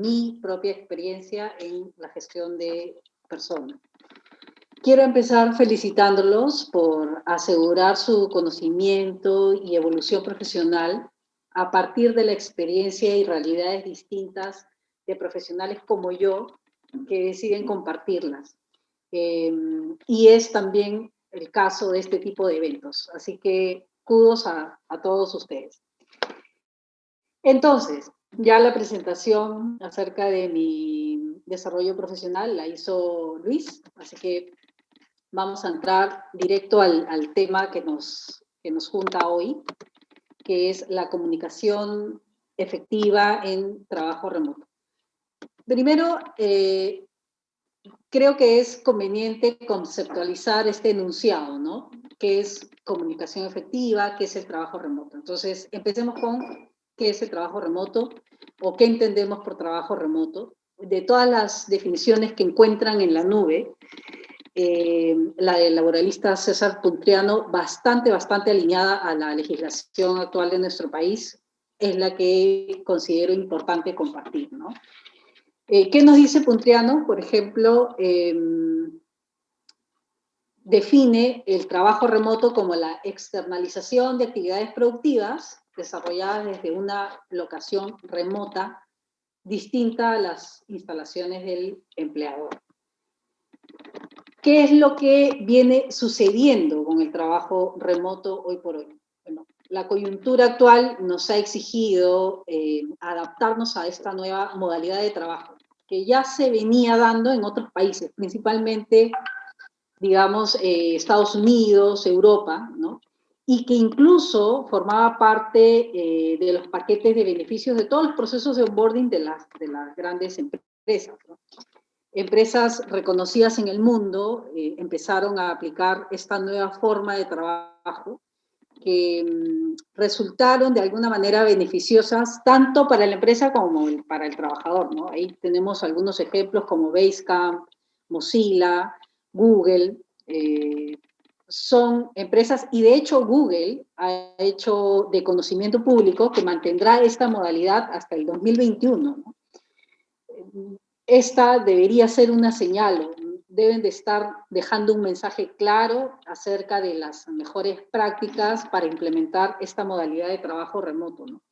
mi propia experiencia en la gestión de personas. Quiero empezar felicitándolos por asegurar su conocimiento y evolución profesional a partir de la experiencia y realidades distintas de profesionales como yo que deciden compartirlas. Y es también el caso de este tipo de eventos. Así que kudos a todos ustedes. Entonces, ya la presentación acerca de mi desarrollo profesional la hizo Luis, así que vamos a entrar directo al tema que nos junta hoy, que es la comunicación efectiva en trabajo remoto. Primero, creo que es conveniente conceptualizar este enunciado, ¿no? ¿Qué es comunicación efectiva? ¿Qué es el trabajo remoto? Entonces, empecemos con qué es el trabajo remoto o qué entendemos por trabajo remoto. De todas las definiciones que encuentran en la nube, la del laboralista César Puntriano, bastante alineada a la legislación actual de nuestro país, es la que considero importante compartir, ¿no? ¿Qué nos dice Puntriano? Por ejemplo, define el trabajo remoto como la externalización de actividades productivas desarrolladas desde una locación remota distinta a las instalaciones del empleador. ¿Qué es lo que viene sucediendo con el trabajo remoto hoy por hoy? Bueno, la coyuntura actual nos ha exigido adaptarnos a esta nueva modalidad de trabajo, que ya se venía dando en otros países, principalmente, digamos, Estados Unidos, Europa, ¿no? Y que incluso formaba parte de los paquetes de beneficios de todos los procesos de onboarding de las grandes empresas, ¿no? Empresas reconocidas en el mundo empezaron a aplicar esta nueva forma de trabajo que resultaron de alguna manera beneficiosas tanto para la empresa como para el trabajador, ¿no? Ahí tenemos algunos ejemplos como Basecamp, Mozilla, Google, son empresas, y de hecho Google ha hecho de conocimiento público que mantendrá esta modalidad hasta el 2021, ¿no? Esta debería ser una señal, deben de estar dejando un mensaje claro acerca de las mejores prácticas para implementar esta modalidad de trabajo remoto, ¿no?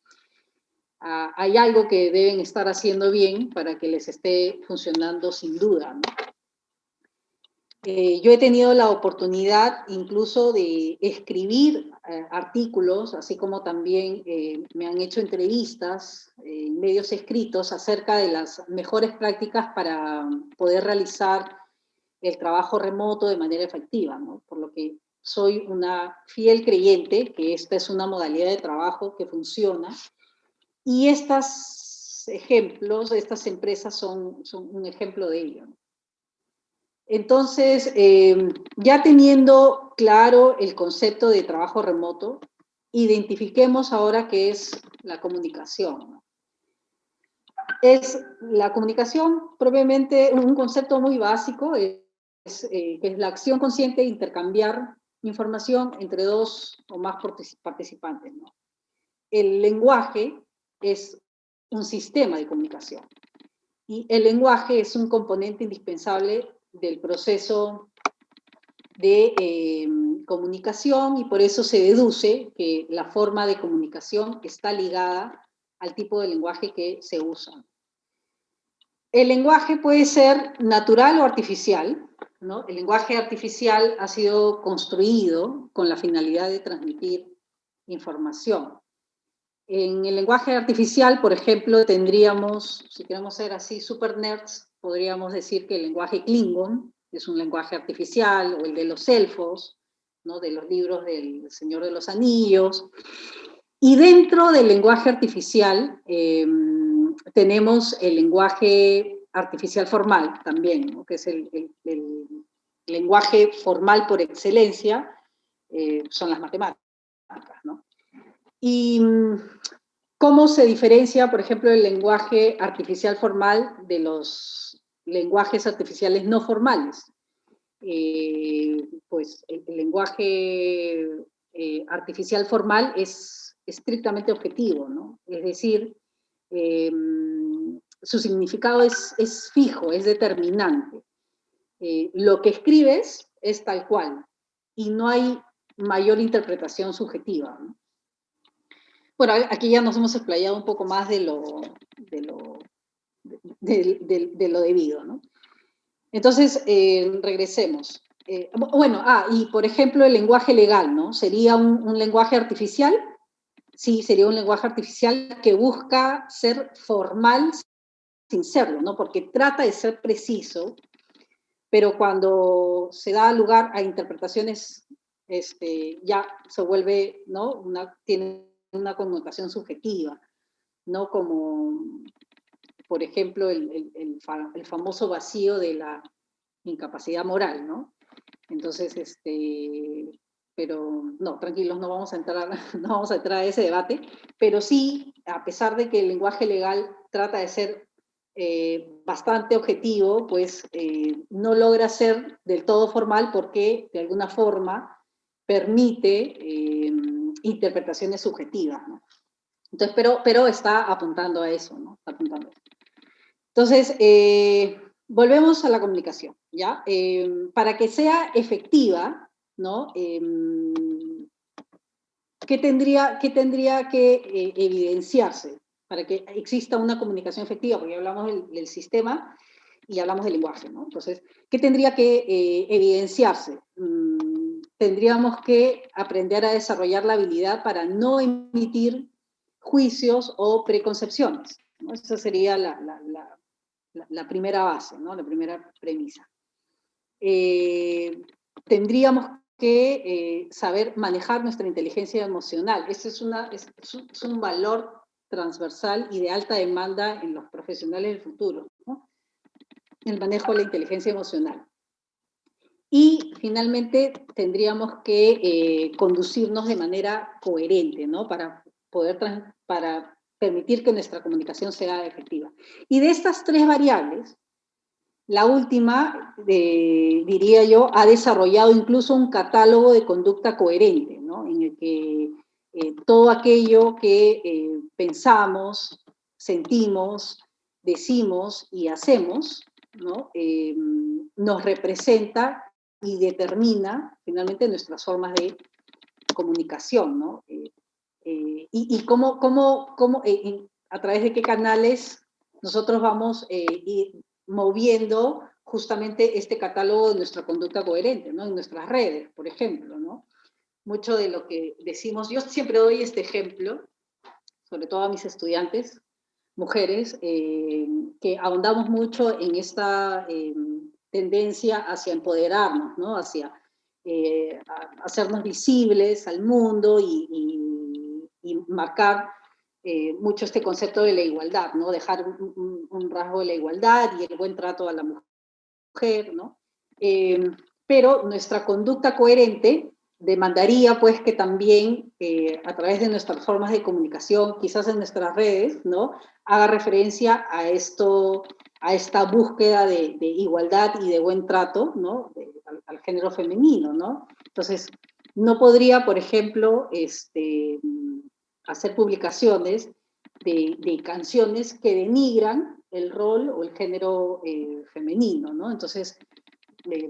Hay algo que deben estar haciendo bien para que les esté funcionando sin duda, ¿no? Yo he tenido la oportunidad incluso de escribir artículos, así como también me han hecho entrevistas en medios escritos acerca de las mejores prácticas para poder realizar el trabajo remoto de manera efectiva, ¿no? Por lo que soy una fiel creyente que esta es una modalidad de trabajo que funciona y estos ejemplos, estas empresas son un ejemplo de ello, ¿no? Entonces, ya teniendo claro el concepto de trabajo remoto, identifiquemos ahora qué es la comunicación. Es la comunicación, propiamente un concepto muy básico, que es la acción consciente de intercambiar información entre dos o más participantes, ¿no? El lenguaje es un sistema de comunicación y el lenguaje es un componente indispensable del proceso de comunicación y por eso se deduce que la forma de comunicación está ligada al tipo de lenguaje que se usa. El lenguaje puede ser natural o artificial, ¿no? El lenguaje artificial ha sido construido con la finalidad de transmitir información. En el lenguaje artificial, por ejemplo, tendríamos, si queremos ser así super nerds, podríamos decir que el lenguaje Klingon es un lenguaje artificial, o el de los elfos, ¿no? De los libros del Señor de los Anillos. Y dentro del lenguaje artificial tenemos el lenguaje artificial formal también, ¿no? Que es el lenguaje formal por excelencia, son las matemáticas, ¿no? Y ¿cómo se diferencia, por ejemplo, el lenguaje artificial formal de los lenguajes artificiales no formales? Pues el lenguaje artificial formal es estrictamente objetivo, ¿no? Es decir, su significado es fijo, es determinante. Lo que escribes es tal cual, y no hay mayor interpretación subjetiva, ¿no? Bueno, aquí ya nos hemos explayado un poco más de lo debido, ¿no? Entonces, regresemos. Bueno, y por ejemplo, el lenguaje legal, ¿no? ¿Sería un lenguaje artificial? Sí, sería un lenguaje artificial que busca ser formal sin serlo, ¿no? Porque trata de ser preciso, pero cuando se da lugar a interpretaciones, ya se vuelve, ¿no? Tiene una connotación subjetiva, ¿no? Como, por ejemplo, el famoso vacío de la incapacidad moral, ¿no? Entonces, pero no, tranquilos, no vamos a entrar, no vamos a entrar a ese debate, pero sí, a pesar de que el lenguaje legal trata de ser bastante objetivo, pues no logra ser del todo formal porque de alguna forma permite interpretaciones subjetivas, ¿no? Entonces, pero está apuntando a eso, ¿no? Está apuntando a eso. Entonces, volvemos a la comunicación, ¿ya? Para que sea efectiva, ¿no? ¿Qué tendría que evidenciarse para que exista una comunicación efectiva? Porque hablamos del sistema y hablamos del lenguaje, ¿no? Entonces, ¿qué tendría que evidenciarse? Tendríamos que aprender a desarrollar la habilidad para no emitir juicios o preconcepciones, ¿no? Esa sería la primera base, ¿no? La primera premisa. Tendríamos que saber manejar nuestra inteligencia emocional. Este es un valor transversal y de alta demanda en los profesionales del futuro, ¿no? El manejo de la inteligencia emocional. Y finalmente tendríamos que conducirnos de manera coherente, ¿no? Para permitir que nuestra comunicación sea efectiva. Y de estas tres variables, la última, diría yo, ha desarrollado incluso un catálogo de conducta coherente, ¿no? En el que todo aquello que pensamos, sentimos, decimos y hacemos, ¿no? Nos representa y determina finalmente nuestras formas de comunicación, ¿no? Y cómo a través de qué canales nosotros vamos moviendo justamente este catálogo de nuestra conducta coherente, ¿no? En nuestras redes, por ejemplo, ¿no? Mucho de lo que decimos, yo siempre doy este ejemplo, sobre todo a mis estudiantes, mujeres, que ahondamos mucho en esta tendencia hacia empoderarnos, ¿no? Hacia hacernos visibles al mundo y marcar mucho este concepto de la igualdad, ¿no? Dejar un rasgo de la igualdad y el buen trato a la mujer, ¿no? Pero nuestra conducta coherente demandaría pues que también a través de nuestras formas de comunicación, quizás en nuestras redes, ¿no? Haga referencia a esto, a esta búsqueda de igualdad y de buen trato, ¿no? Al género femenino, ¿no? Entonces, no podría, por ejemplo, hacer publicaciones de canciones que denigran el rol o el género femenino, ¿no? Entonces,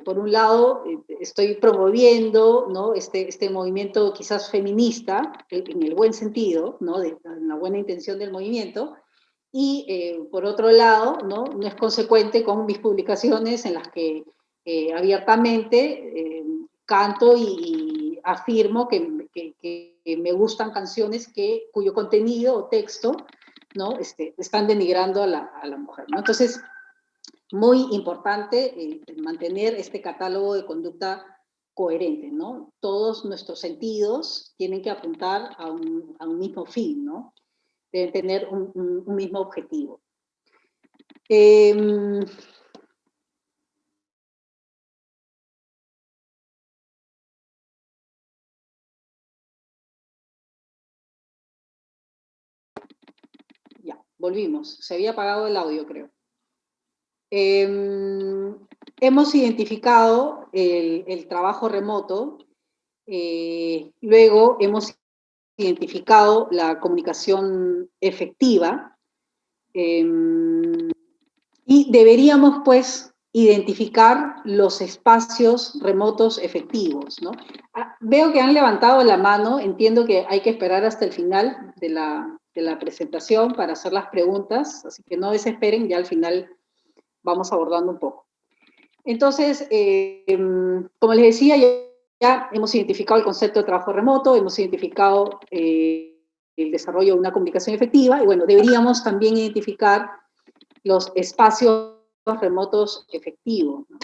por un lado, estoy promoviendo, ¿no? este movimiento quizás feminista, en el buen sentido, ¿no? En la buena intención del movimiento, y por otro lado, no es consecuente con mis publicaciones en las que abiertamente canto y afirmo que me gustan canciones cuyo contenido o texto, ¿no? Están denigrando a la mujer, ¿no? Entonces, muy importante mantener este catálogo de conducta coherente, ¿no? Todos nuestros sentidos tienen que apuntar a un mismo fin, ¿no? Deben tener un mismo objetivo. Ya, volvimos. Se había apagado el audio, creo. Hemos identificado el trabajo remoto, luego hemos identificado la comunicación efectiva, Y deberíamos, pues, identificar los espacios remotos efectivos, ¿no? Veo que han levantado la mano, entiendo que hay que esperar hasta el final de la presentación para hacer las preguntas, así que no desesperen, ya al final vamos abordando un poco. Entonces, como les decía, ya hemos identificado el concepto de trabajo remoto, hemos identificado el desarrollo de una comunicación efectiva, y bueno, deberíamos también identificar los espacios remotos efectivos, ¿no?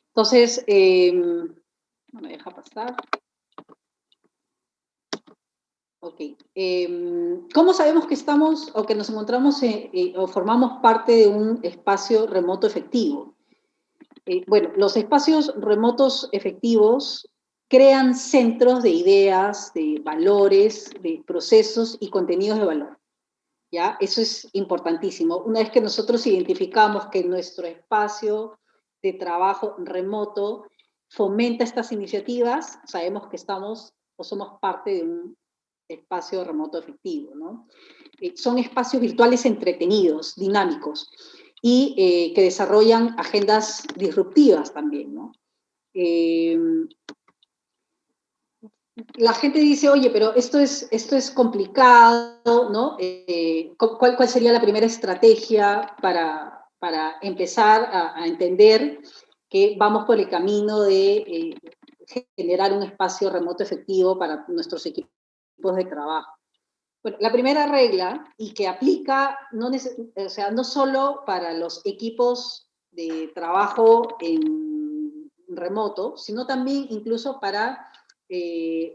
Entonces, no me deja pasar. Ok. ¿Cómo sabemos que estamos o que nos encontramos o formamos parte de un espacio remoto efectivo? Bueno, los espacios remotos efectivos crean centros de ideas, de valores, de procesos y contenidos de valor. ¿Ya? Eso es importantísimo. Una vez que nosotros identificamos que nuestro espacio de trabajo remoto fomenta estas iniciativas, sabemos que estamos o somos parte de un espacio remoto efectivo, ¿no? Son espacios virtuales entretenidos, dinámicos, y que desarrollan agendas disruptivas también, ¿no? La gente dice, oye, pero esto es complicado, ¿no? ¿Cuál sería la primera estrategia para empezar a entender que vamos por el camino de generar un espacio remoto efectivo para nuestros equipos de trabajo? Bueno, la primera regla, y que aplica o sea, no solo para los equipos de trabajo en remoto, sino también incluso para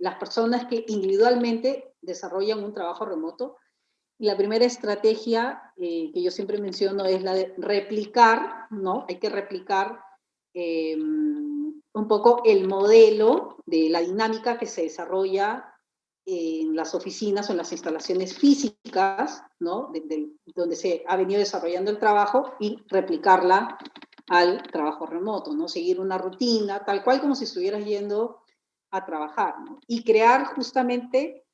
las personas que individualmente desarrollan un trabajo remoto. Y la primera estrategia que yo siempre menciono es la de replicar, ¿no? Hay que replicar un poco el modelo de la dinámica que se desarrolla en las oficinas o en las instalaciones físicas, ¿no? Donde se ha venido desarrollando el trabajo, y replicarla al trabajo remoto, ¿no? Seguir una rutina, tal cual como si estuvieras yendo a trabajar, ¿no? Y crear justamente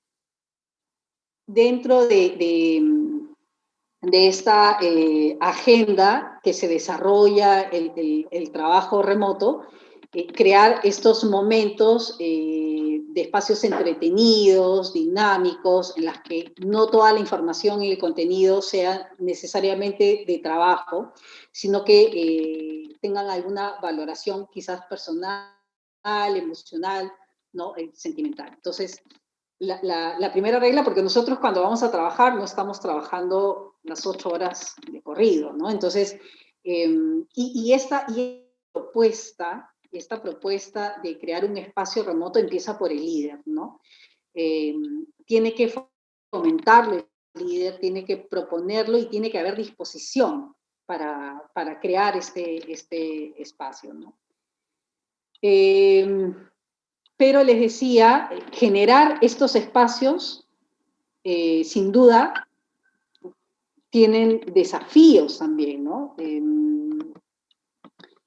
dentro de esta agenda que se desarrolla el trabajo remoto, crear estos momentos de espacios entretenidos, dinámicos, en las que no toda la información y el contenido sea necesariamente de trabajo, sino que tengan alguna valoración quizás personal, emocional, ¿no? Sentimental. Entonces, la primera regla, porque nosotros cuando vamos a trabajar no estamos trabajando las 8 horas de corrido, ¿no? Entonces, esta propuesta de crear un espacio remoto empieza por el líder, ¿no? Tiene que fomentarlo el líder, tiene que proponerlo y tiene que haber disposición para crear este espacio, ¿no? Pero les decía, generar estos espacios, sin duda, tienen desafíos también, ¿no?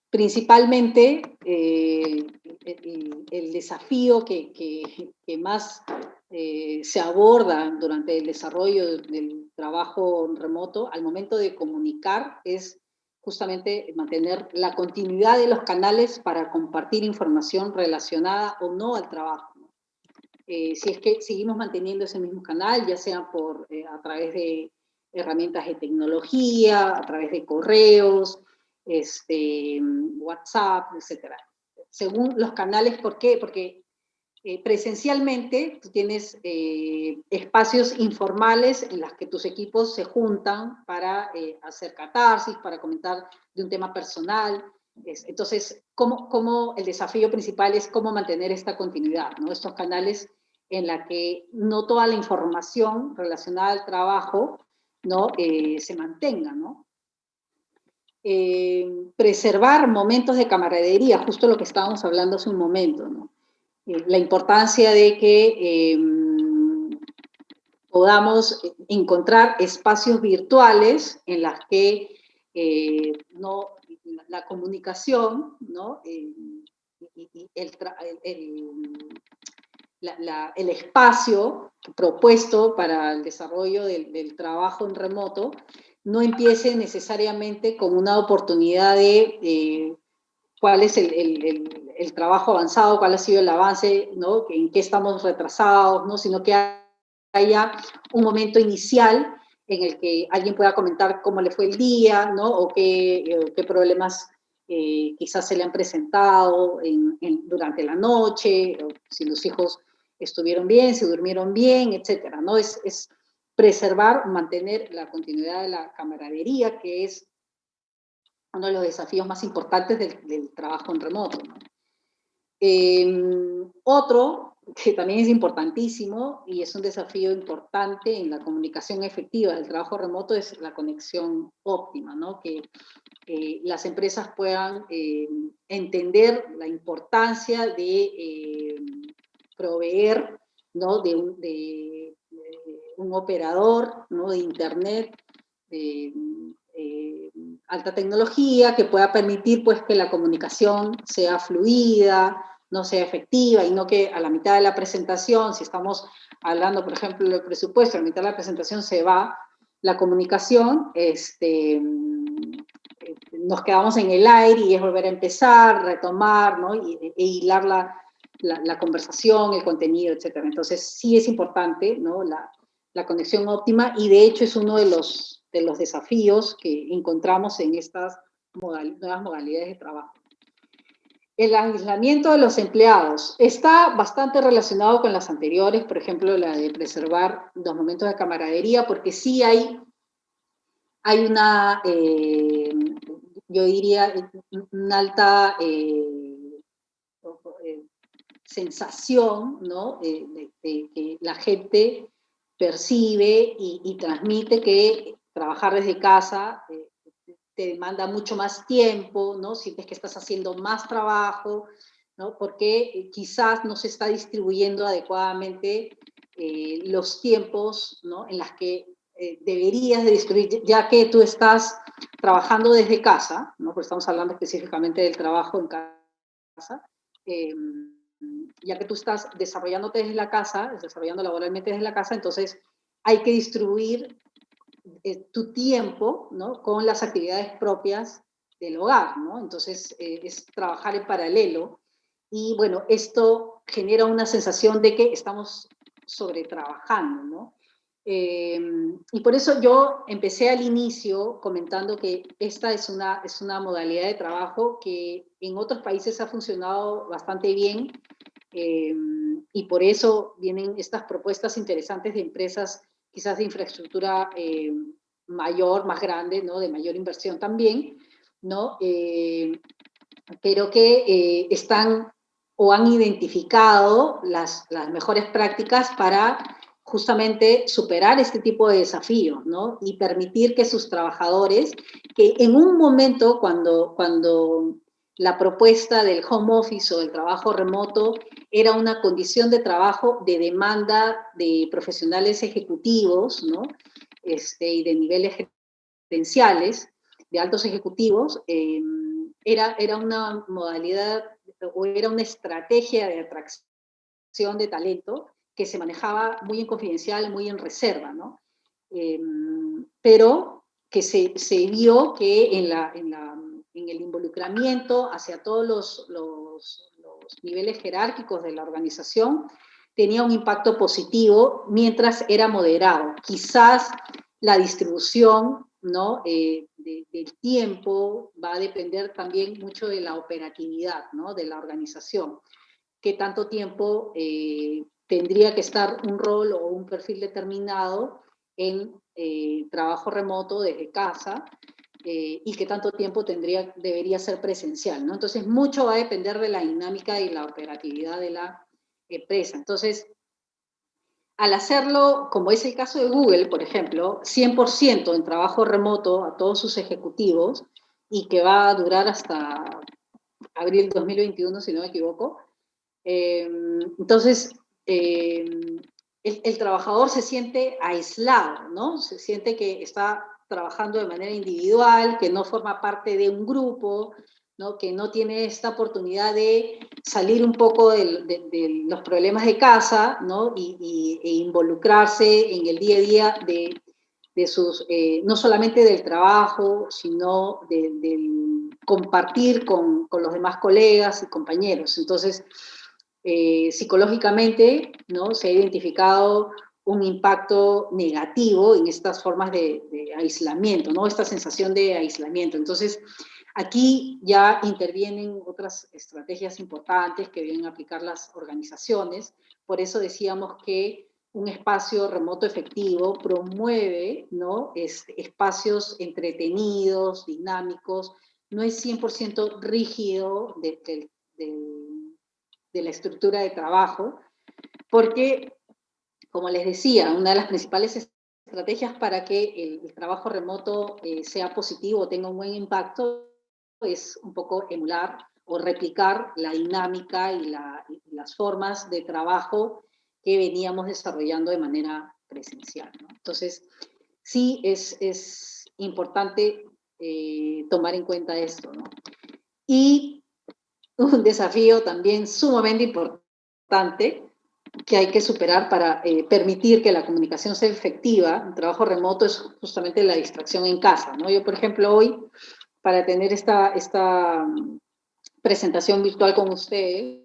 Principalmente, el desafío que más se aborda durante el desarrollo del trabajo remoto al momento de comunicar es justamente mantener la continuidad de los canales para compartir información relacionada o no al trabajo, ¿no? Si es que seguimos manteniendo ese mismo canal, ya sea a través de herramientas de tecnología, a través de correos, WhatsApp, etc. Según los canales, ¿por qué? Porque presencialmente tú tienes espacios informales en los que tus equipos se juntan para hacer catarsis, para comentar de un tema personal. Entonces, el desafío principal es cómo mantener esta continuidad, ¿no? Estos canales en la que no toda la información relacionada al trabajo, ¿no? Se mantenga, ¿no? Preservar momentos de camaradería, justo lo que estábamos hablando hace un momento, ¿no? La importancia de que podamos encontrar espacios virtuales en las que la comunicación, ¿no? Y el espacio propuesto para el desarrollo del trabajo en remoto no empiece necesariamente con una oportunidad de cuál es el trabajo avanzado, cuál ha sido el avance, ¿no? En qué estamos retrasados, ¿no? Sino que haya un momento inicial en el que alguien pueda comentar cómo le fue el día, ¿no? O qué problemas quizás se le han presentado durante la noche, o si los hijos estuvieron bien, si durmieron bien, etcétera, ¿no? Es preservar, mantener la continuidad de la camaradería, que es uno de los desafíos más importantes del trabajo en remoto, ¿no? Otro que también es importantísimo y es un desafío importante en la comunicación efectiva del trabajo remoto es la conexión óptima, ¿no? Que las empresas puedan entender la importancia de proveer, ¿no? de un operador, ¿no? De Internet, de alta tecnología, que pueda permitir pues, que la comunicación sea fluida, no sea efectiva, y no que a la mitad de la presentación, si estamos hablando, por ejemplo, del presupuesto, a la mitad de la presentación se va la comunicación, nos quedamos en el aire y es volver a empezar, retomar, ¿no? E hilar la conversación, el contenido, etc. Entonces, sí es importante, ¿no? La conexión óptima, y de hecho es uno de los desafíos que encontramos en estas nuevas modalidades de trabajo. El aislamiento de los empleados está bastante relacionado con las anteriores, por ejemplo, la de preservar los momentos de camaradería, porque sí hay una, yo diría, una alta sensación, ¿no? De que la gente percibe y transmite que trabajar desde casa te demanda mucho más tiempo, ¿no? Sientes que estás haciendo más trabajo, ¿no? Porque quizás no se está distribuyendo adecuadamente los tiempos, ¿no? En las que deberías de distribuir, ya que tú estás trabajando desde casa, ¿no? Porque estamos hablando específicamente del trabajo en casa, ya que tú estás desarrollándote desde la casa, desarrollando laboralmente desde la casa, entonces hay que distribuir tu tiempo, ¿no? Con las actividades propias del hogar, ¿no? Entonces es trabajar en paralelo, y bueno, esto genera una sensación de que estamos sobretrabajando, ¿no? Y por eso yo empecé al inicio comentando que esta es una modalidad de trabajo que en otros países ha funcionado bastante bien, y por eso vienen estas propuestas interesantes de empresas quizás de infraestructura mayor, más grande, ¿no? De mayor inversión también, ¿no? Pero que están o han identificado las mejores prácticas para justamente superar este tipo de desafíos, ¿no? Y permitir que sus trabajadores, que en un momento cuando la propuesta del home office o del trabajo remoto era una condición de trabajo de demanda de profesionales ejecutivos, ¿no? Y de niveles gerenciales, de altos ejecutivos, era una modalidad o era una estrategia de atracción de talento que se manejaba muy en confidencial, muy en reserva, ¿no? Pero que se vio que en el involucramiento hacia todos los niveles jerárquicos de la organización tenía un impacto positivo mientras era moderado. Quizás la distribución, ¿no? Del tiempo va a depender también mucho de la operatividad, ¿no? De la organización. ¿Qué tanto tiempo tendría que estar un rol o un perfil determinado en trabajo remoto desde casa, y qué tanto tiempo debería ser presencial, ¿no? Entonces, mucho va a depender de la dinámica y la operatividad de la empresa. Entonces, al hacerlo, como es el caso de Google, por ejemplo, 100% en trabajo remoto a todos sus ejecutivos, y que va a durar hasta abril 2021, si no me equivoco, entonces el trabajador se siente aislado, ¿no? Se siente que está trabajando de manera individual, que no forma parte de un grupo, ¿no? Que no tiene esta oportunidad de salir un poco de los problemas de casa, ¿no? E involucrarse en el día a día no solamente del trabajo, sino del compartir con los demás colegas y compañeros. Entonces, psicológicamente, ¿no?, se ha identificado un impacto negativo en estas formas de aislamiento, ¿no?, esta sensación de aislamiento. Entonces, aquí ya intervienen otras estrategias importantes que deben aplicar las organizaciones. Por eso decíamos que un espacio remoto efectivo promueve, ¿no?, espacios entretenidos, dinámicos, no es 100% rígido de la estructura de trabajo, porque, como les decía, una de las principales estrategias para que el trabajo remoto sea positivo, tenga un buen impacto, es un poco emular o replicar la dinámica y las formas de trabajo que veníamos desarrollando de manera presencial, ¿no? Entonces, sí es importante tomar en cuenta esto, ¿no? Y un desafío también sumamente importante que hay que superar para permitir que la comunicación sea efectiva. Un trabajo remoto es justamente la distracción en casa, ¿no? Yo, por ejemplo, hoy, para tener esta presentación virtual con ustedes,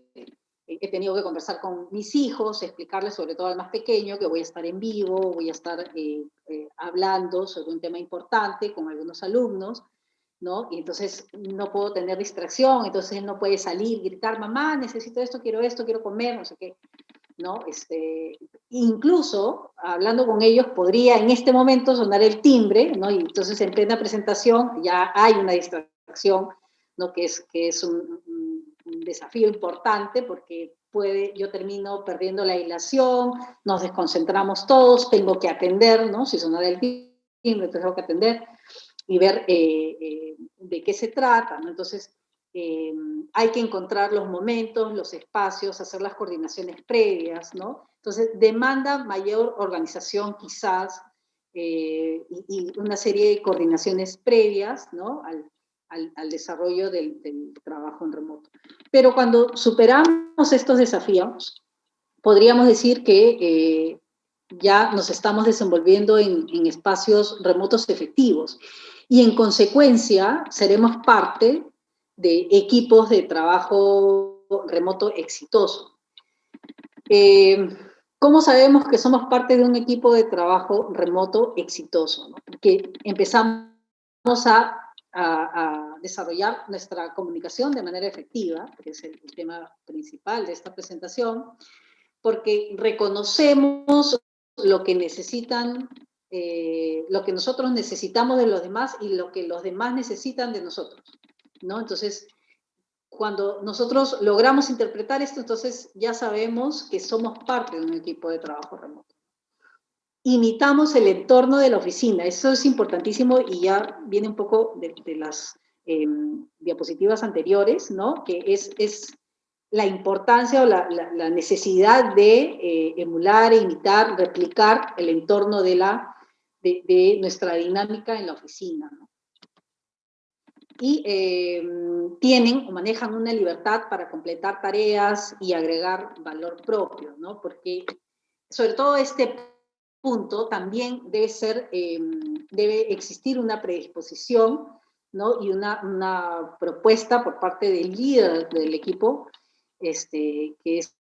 he tenido que conversar con mis hijos, explicarles, sobre todo al más pequeño, que voy a estar en vivo, voy a estar hablando sobre un tema importante con algunos alumnos, ¿no? Y entonces no puedo tener distracción, entonces él no puede salir, gritar, mamá, necesito esto, quiero comer, no sé qué, ¿no? Incluso, hablando con ellos, podría en este momento sonar el timbre, ¿no? Y entonces en plena presentación ya hay una distracción, ¿no?, que es un desafío importante, porque yo termino perdiendo la hilación, nos desconcentramos todos, tengo que atender, ¿no? Si sonara el timbre, tengo que atender y ver de qué se trata, ¿no? Entonces, hay que encontrar los momentos, los espacios, hacer las coordinaciones previas, ¿no? Entonces, demanda mayor organización quizás y una serie de coordinaciones previas, ¿no?, al desarrollo del trabajo en remoto. Pero cuando superamos estos desafíos, podríamos decir que ya nos estamos desenvolviendo en espacios remotos efectivos y en consecuencia seremos parte de equipos de trabajo remoto exitoso. ¿Cómo sabemos que somos parte de un equipo de trabajo remoto exitoso, ¿no? Porque empezamos a desarrollar nuestra comunicación de manera efectiva, que es el tema principal de esta presentación, porque reconocemos lo que necesitan, lo que nosotros necesitamos de los demás y lo que los demás necesitan de nosotros, ¿no? Entonces, cuando nosotros logramos interpretar esto, entonces ya sabemos que somos parte de un equipo de trabajo remoto. Imitamos el entorno de la oficina, eso es importantísimo y ya viene un poco de las diapositivas anteriores, ¿no?, que es la importancia o la necesidad de emular, imitar, replicar el entorno de nuestra dinámica en la oficina, ¿no? Y tienen o manejan una libertad para completar tareas y agregar valor propio, ¿no? Porque sobre todo este punto también debe existir una predisposición, ¿no?, y una propuesta por parte del líder del equipo, que es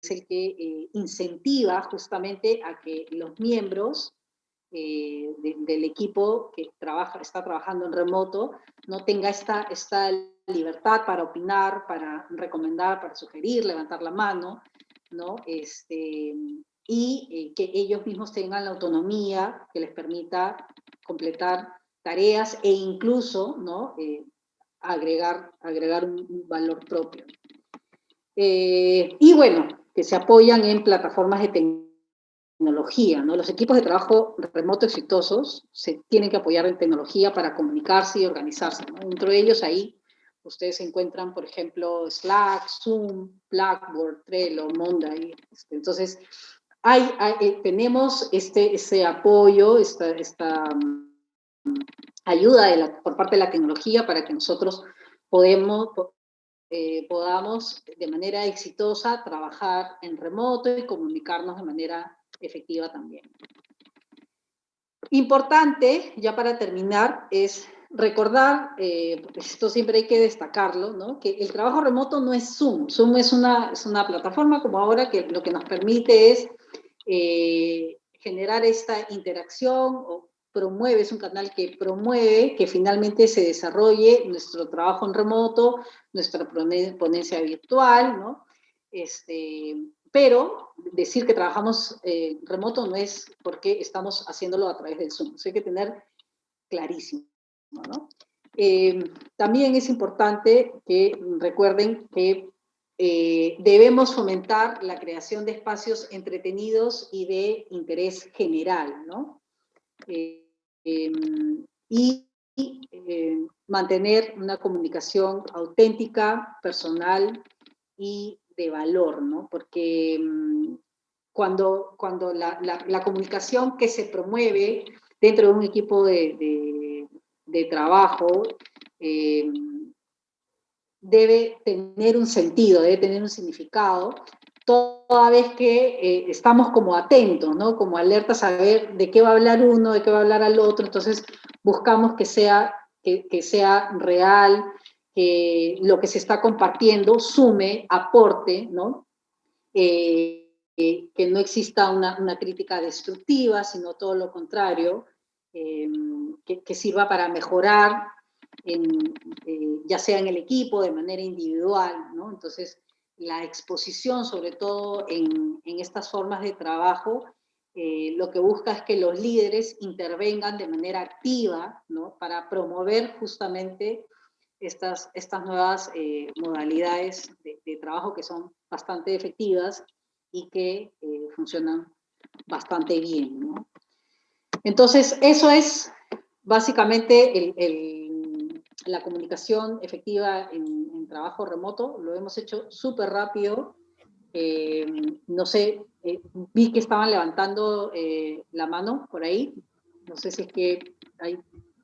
el que incentiva justamente a que los miembros del equipo que está trabajando en remoto no tenga esta libertad para opinar, para recomendar, para sugerir, levantar la mano, ¿no? Y que ellos mismos tengan la autonomía que les permita completar tareas e incluso, ¿no?, agregar un valor propio. Y bueno, que se apoyan en plataformas de tecnología, ¿no? Los equipos de trabajo remoto exitosos se tienen que apoyar en tecnología para comunicarse y organizarse, ¿no? Dentro de ellos ahí ustedes encuentran, por ejemplo, Slack, Zoom, Blackboard, Trello, Monday. Entonces, tenemos ese apoyo, esta ayuda por parte de la tecnología para que nosotros podamos de manera exitosa trabajar en remoto y comunicarnos de manera efectiva también. Importante, ya para terminar, es recordar, esto siempre hay que destacarlo, ¿no? Que el trabajo remoto no es Zoom. Zoom es una plataforma como ahora que lo que nos permite es generar esta interacción o promueve, es un canal que promueve que finalmente se desarrolle nuestro trabajo en remoto, nuestra ponencia virtual, ¿no? Pero decir que trabajamos remoto no es porque estamos haciéndolo a través del Zoom. Eso hay que tener clarísimo, ¿no? También es importante que recuerden que debemos fomentar la creación de espacios entretenidos y de interés general, ¿no? Y mantener una comunicación auténtica, personal y de valor, ¿no? Porque cuando la comunicación que se promueve dentro de un equipo de trabajo debe tener un sentido, debe tener un significado, toda vez que estamos como atentos, ¿no? Como alertas a ver de qué va a hablar uno, de qué va a hablar al otro, entonces buscamos que sea real, que lo que se está compartiendo sume, aporte, ¿no? Que no exista una crítica destructiva, sino todo lo contrario, que sirva para mejorar, ya sea en el equipo, de manera individual, ¿no? Entonces, la exposición, sobre todo en estas formas de trabajo, lo que busca es que los líderes intervengan de manera activa, ¿no? Para promover justamente estas nuevas modalidades de trabajo que son bastante efectivas y que funcionan bastante bien, ¿no? Entonces, eso es básicamente la comunicación efectiva en trabajo remoto. Lo hemos hecho súper rápido. No sé, vi que estaban levantando la mano por ahí. No sé si es que hay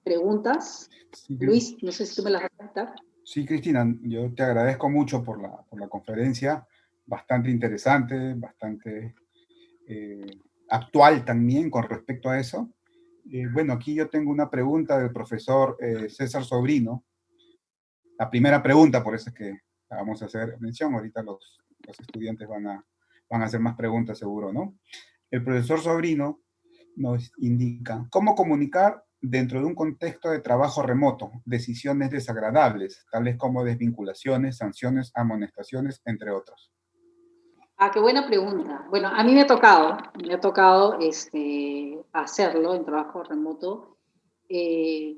preguntas. Sí, Luis, no sé si tú me las vas a dar. sí, Cristina, yo te agradezco mucho por la conferencia, bastante interesante, bastante actual también con respecto a eso. Bueno, aquí yo tengo una pregunta del profesor César Sobrino. La primera pregunta, por eso es que vamos a hacer mención, ahorita los estudiantes van a hacer más preguntas seguro, ¿no? El profesor Sobrino nos indica cómo comunicar dentro de un contexto de trabajo remoto, decisiones desagradables, tales como desvinculaciones, sanciones, amonestaciones, entre otros. Ah, qué buena pregunta. Bueno, a mí me ha tocado hacerlo en trabajo remoto. Eh,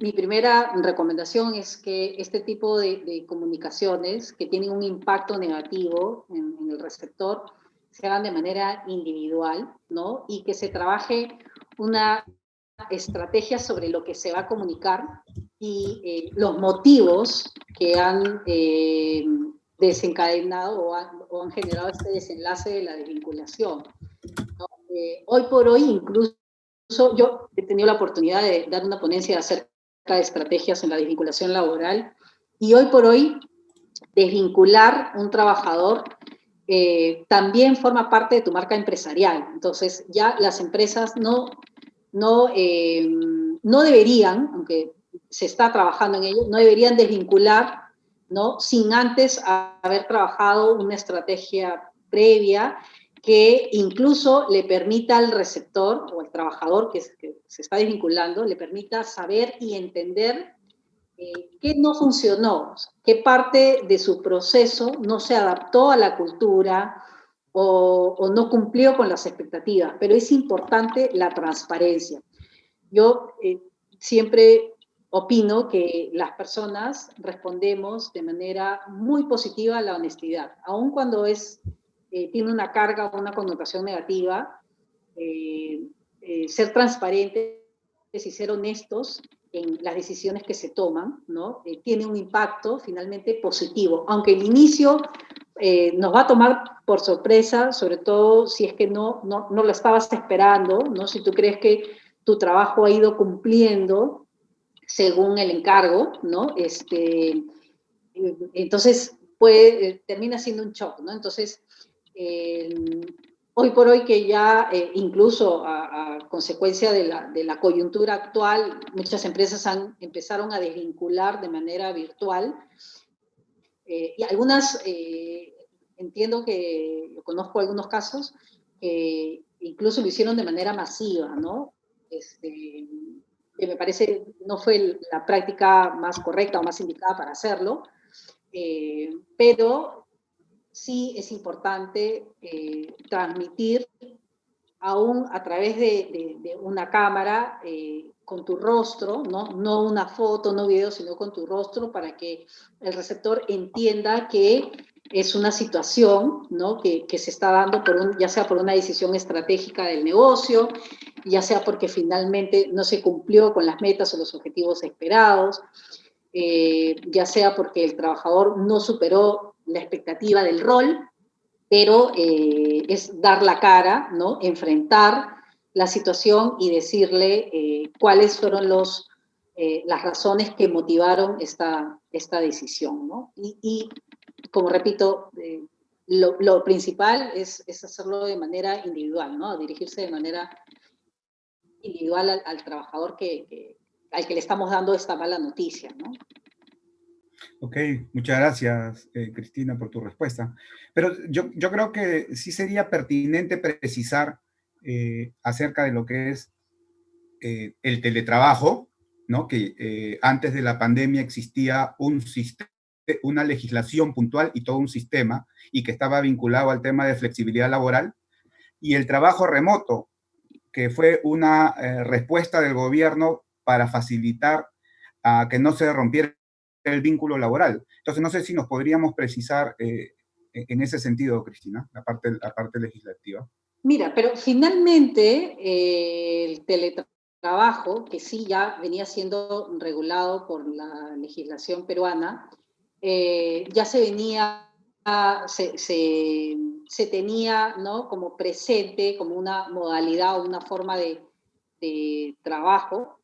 mi primera recomendación es que este tipo de comunicaciones que tienen un impacto negativo en el receptor se hagan de manera individual, ¿no? Y que se trabaje una estrategia sobre lo que se va a comunicar y los motivos que han desencadenado o han generado este desenlace de la desvinculación, ¿no? Hoy por hoy, incluso yo he tenido la oportunidad de dar una ponencia acerca de estrategias en la desvinculación laboral y hoy por hoy desvincular un trabajador también forma parte de tu marca empresarial. Entonces ya las empresas no deberían, aunque se está trabajando en ello, no deberían desvincular, ¿no? Sin antes haber trabajado una estrategia previa que incluso le permita al receptor o al trabajador que se está desvinculando, le permita saber y entender qué no funcionó, qué parte de su proceso no se adaptó a la cultura o no cumplió con las expectativas, pero es importante la transparencia. Yo siempre opino que las personas respondemos de manera muy positiva a la honestidad, aun cuando tiene una carga o una connotación negativa, ser transparentes y ser honestos en las decisiones que se toman, ¿no? Tiene un impacto finalmente positivo, aunque el inicio nos va a tomar por sorpresa, sobre todo si es que no lo estabas esperando, ¿no? Si tú crees que tu trabajo ha ido cumpliendo según el encargo, ¿no? Entonces termina siendo un shock, ¿no? Entonces, hoy por hoy que ya incluso a consecuencia de la coyuntura actual, muchas empresas empezaron a desvincular de manera virtual y algunas, entiendo que, yo conozco algunos casos, que incluso lo hicieron de manera masiva, ¿no? Que me parece no fue la práctica más correcta o más indicada para hacerlo, pero sí es importante transmitir aún a través de una cámara con tu rostro, ¿no? No una foto, no video, sino con tu rostro para que el receptor entienda que es una situación, ¿no? Que se está dando ya sea por una decisión estratégica del negocio, ya sea porque finalmente no se cumplió con las metas o los objetivos esperados, ya sea porque el trabajador no superó la expectativa del rol, pero es dar la cara, ¿no? Enfrentar la situación y decirle cuáles fueron las razones que motivaron esta decisión, ¿no? Y como repito, lo principal es hacerlo de manera individual, ¿no? Dirigirse de manera individual al trabajador al que le estamos dando esta mala noticia, ¿no? Ok, muchas gracias, Cristina, por tu respuesta. Pero yo creo que sí sería pertinente precisar acerca de lo que es el teletrabajo, ¿no? Que antes de la pandemia existía una legislación puntual y todo un sistema, y que estaba vinculado al tema de flexibilidad laboral, y el trabajo remoto, que fue una respuesta del gobierno para facilitar a que no se rompiera el vínculo laboral. Entonces, no sé si nos podríamos precisar en ese sentido, Cristina, la parte legislativa. Mira, pero finalmente el teletrabajo, que sí ya venía siendo regulado por la legislación peruana, ya se tenía, ¿no? Como presente, como una modalidad o una forma de trabajo.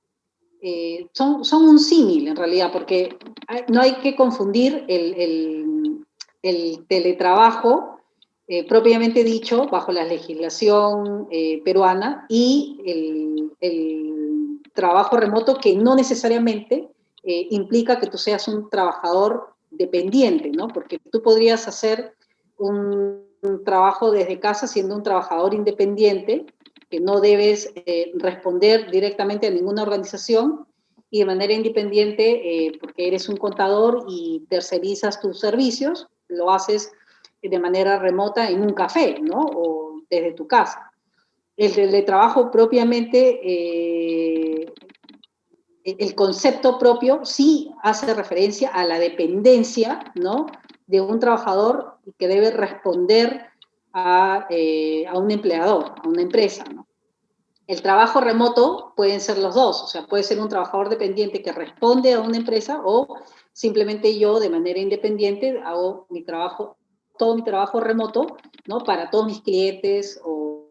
Son un símil en realidad, porque no hay que confundir el teletrabajo propiamente dicho bajo la legislación peruana y el trabajo remoto, que no necesariamente implica que tú seas un trabajador dependiente, ¿no? Porque tú podrías hacer un trabajo desde casa siendo un trabajador independiente, que no debes responder directamente a ninguna organización, y de manera independiente, porque eres un contador y tercerizas tus servicios, lo haces de manera remota en un café, ¿no? O desde tu casa. El teletrabajo propiamente, el concepto propio sí hace referencia a la dependencia, ¿no? De un trabajador que debe responder a un empleador, a una empresa, ¿no? El trabajo remoto pueden ser los dos, o sea, puede ser un trabajador dependiente que responde a una empresa, o simplemente yo de manera independiente hago todo mi trabajo remoto, ¿no? Para todos mis clientes o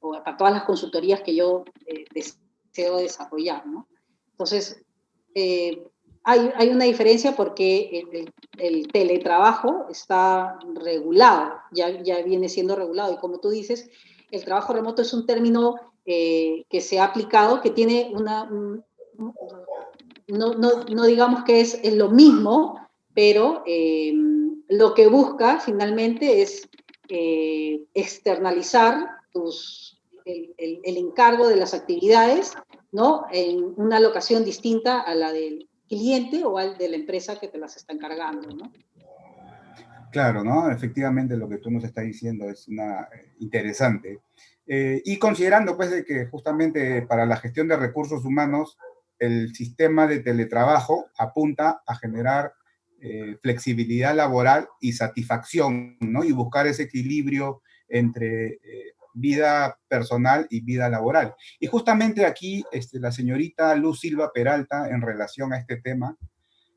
para todas las consultorías que yo deseo desarrollar, ¿no? Entonces, hay una diferencia porque el teletrabajo está regulado, ya viene siendo regulado, y como tú dices, el trabajo remoto es un término que se ha aplicado, que tiene no digamos que es lo mismo, pero lo que busca finalmente es externalizar el encargo de las actividades, ¿no? En una locación distinta a la del cliente o al de la empresa que te las está encargando, ¿no? Claro, ¿no? Efectivamente lo que tú nos estás diciendo es interesante. Y considerando pues de que justamente para la gestión de recursos humanos el sistema de teletrabajo apunta a generar flexibilidad laboral y satisfacción, ¿no? Y buscar ese equilibrio entre vida personal y vida laboral. Y justamente aquí la señorita Luz Silva Peralta, en relación a este tema,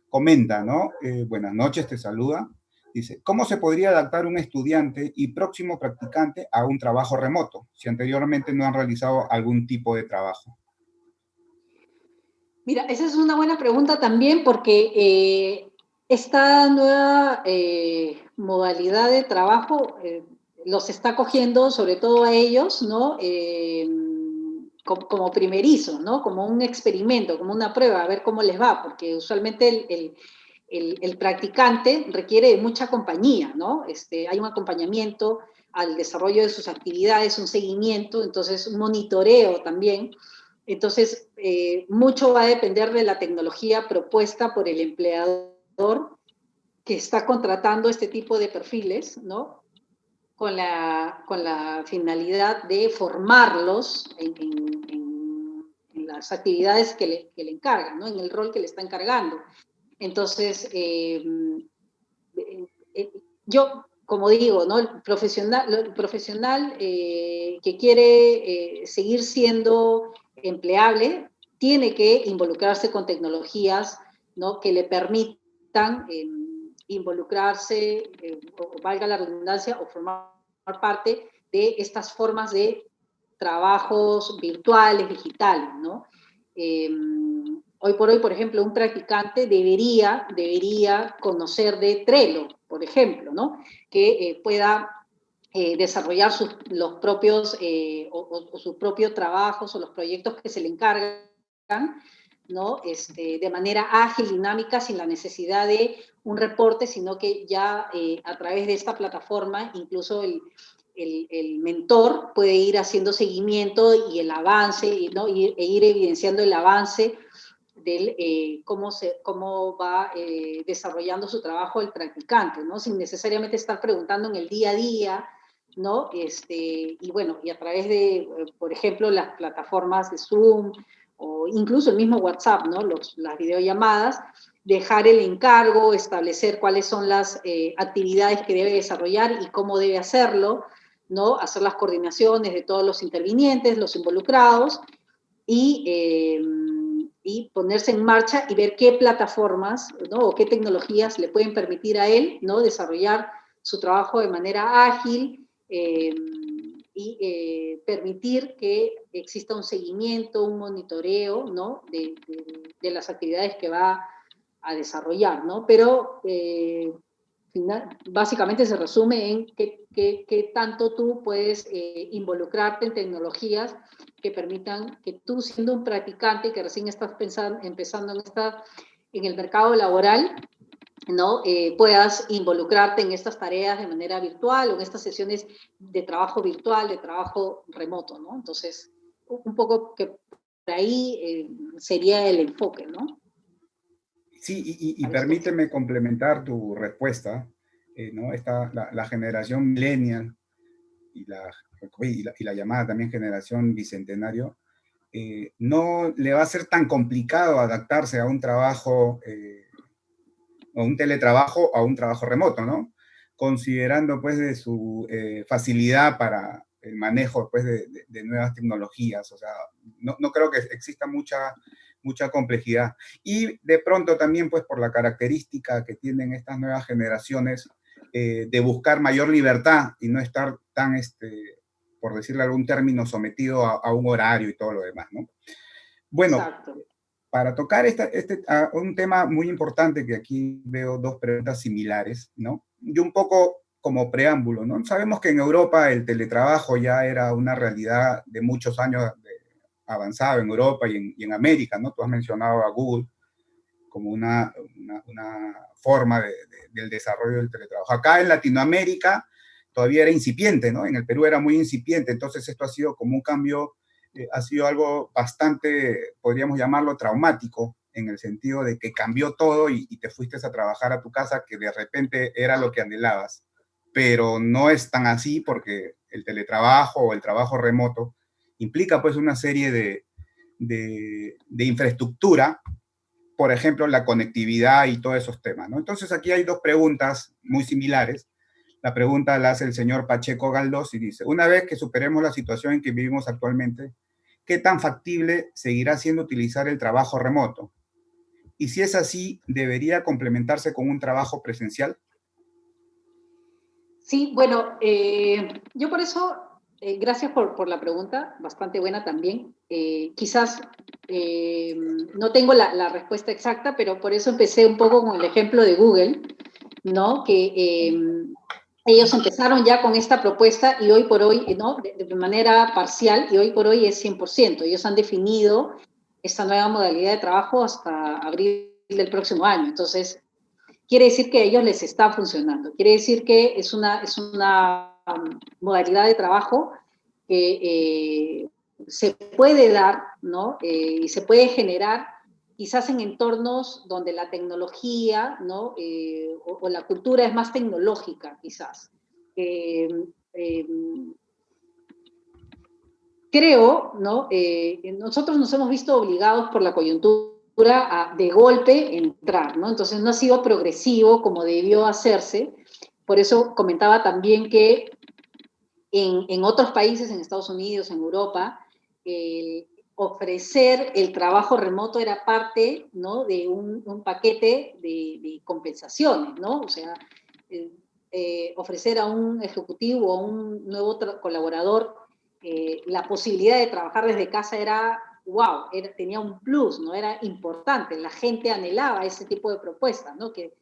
comenta, ¿no? Buenas noches, te saluda. Dice, ¿cómo se podría adaptar un estudiante y próximo practicante a un trabajo remoto si anteriormente no han realizado algún tipo de trabajo? Mira, esa es una buena pregunta también, porque esta nueva modalidad de trabajo los está cogiendo, sobre todo a ellos, ¿no? Como primerizos, ¿no? Como un experimento, como una prueba, a ver cómo les va, porque usualmente el practicante requiere de mucha compañía, ¿no? Hay un acompañamiento al desarrollo de sus actividades, un seguimiento, entonces un monitoreo también. Entonces, mucho va a depender de la tecnología propuesta por el empleador que está contratando este tipo de perfiles, ¿no? Con la finalidad de formarlos en las actividades que le encargan, ¿no? En el rol que le está encargando. Entonces, yo, como digo, ¿no? El profesional que quiere seguir siendo empleable tiene que involucrarse con tecnologías, ¿no? Que le permitan involucrarse, o valga la redundancia, o formar parte de estas formas de trabajos virtuales, digitales, ¿no? Hoy por hoy, por ejemplo, un practicante debería conocer de Trello, por ejemplo, ¿no? Que pueda desarrollar los propios, o sus propios trabajos o los proyectos que se le encargan, ¿no? De manera ágil, dinámica, sin la necesidad de un reporte, sino que ya a través de esta plataforma, incluso el mentor puede ir haciendo seguimiento y el avance, ¿no? E ir evidenciando el avance de cómo va desarrollando su trabajo el practicante, ¿no? Sin necesariamente estar preguntando en el día a día, ¿no? Y bueno, y a través de, por ejemplo, las plataformas de Zoom o incluso el mismo WhatsApp, ¿no? Las videollamadas, dejar el encargo, establecer cuáles son las actividades que debe desarrollar y cómo debe hacerlo, ¿no? Hacer las coordinaciones de todos los intervinientes, los involucrados, y ponerse en marcha y ver qué plataformas, ¿no? O qué tecnologías le pueden permitir a él, ¿no? Desarrollar su trabajo de manera ágil, y permitir que exista un seguimiento, un monitoreo, ¿no? De las actividades que va a desarrollar, ¿no? Pero básicamente se resume en qué tanto tú puedes involucrarte en tecnologías que permitan que tú, siendo un practicante que recién estás empezando en el mercado laboral, ¿no? Puedas involucrarte en estas tareas de manera virtual o en estas sesiones de trabajo virtual, de trabajo remoto, ¿no? Entonces, un poco que por ahí sería el enfoque, ¿no? Sí, y permíteme complementar tu respuesta, ¿no? La generación millennial y la llamada también generación bicentenario, no le va a ser tan complicado adaptarse a un trabajo, a un teletrabajo, a un trabajo remoto, ¿no? Considerando pues de su facilidad para el manejo pues de nuevas tecnologías, o sea, no creo que exista mucha complejidad. Y de pronto también pues por la característica que tienen estas nuevas generaciones de buscar mayor libertad y no estar tan, por decirle algún término, sometido a un horario y todo lo demás, ¿no? Bueno, Exacto. para tocar un tema muy importante, que aquí veo dos preguntas similares, ¿no? Y un poco como preámbulo, ¿no? Sabemos que en Europa el teletrabajo ya era una realidad de muchos años avanzado en Europa y en América, ¿no? Tú has mencionado a Google como una forma del desarrollo del teletrabajo. Acá en Latinoamérica todavía era incipiente, ¿no? En el Perú era muy incipiente, entonces esto ha sido como un cambio, ha sido algo bastante, podríamos llamarlo traumático, en el sentido de que cambió todo y te fuiste a trabajar a tu casa, que de repente era lo que anhelabas, pero no es tan así porque el teletrabajo o el trabajo remoto implica pues una serie de infraestructura, por ejemplo, la conectividad y todos esos temas, ¿no? Entonces aquí hay dos preguntas muy similares. La pregunta la hace el señor Pacheco Galdós y dice, una vez que superemos la situación en que vivimos actualmente, ¿qué tan factible seguirá siendo utilizar el trabajo remoto? Y si es así, ¿debería complementarse con un trabajo presencial? Sí, bueno, yo por eso, gracias por la pregunta, bastante buena también. Quizás no tengo la respuesta exacta, pero por eso empecé un poco con el ejemplo de Google, ¿no? Que ellos empezaron ya con esta propuesta y hoy por hoy, ¿no? De manera parcial, y hoy por hoy es 100%. Ellos han definido esta nueva modalidad de trabajo hasta abril del próximo año. Entonces, quiere decir que a ellos les está funcionando. Quiere decir que es una modalidad de trabajo que se puede dar, ¿no? Y se puede generar quizás en entornos donde la tecnología, ¿no? O la cultura es más tecnológica, quizás. Eh, eh, Creo, ¿no? Nosotros nos hemos visto obligados por la coyuntura a de golpe entrar, ¿no? Entonces no ha sido progresivo como debió hacerse. Por eso comentaba también que en otros países, en Estados Unidos, en Europa, ofrecer el trabajo remoto era parte, ¿no? De un paquete de compensaciones, ¿no? O sea, ofrecer a un ejecutivo o a un nuevo colaborador la posibilidad de trabajar desde casa era, wow, tenía un plus, ¿no? Era importante, la gente anhelaba ese tipo de propuestas, ¿no? Que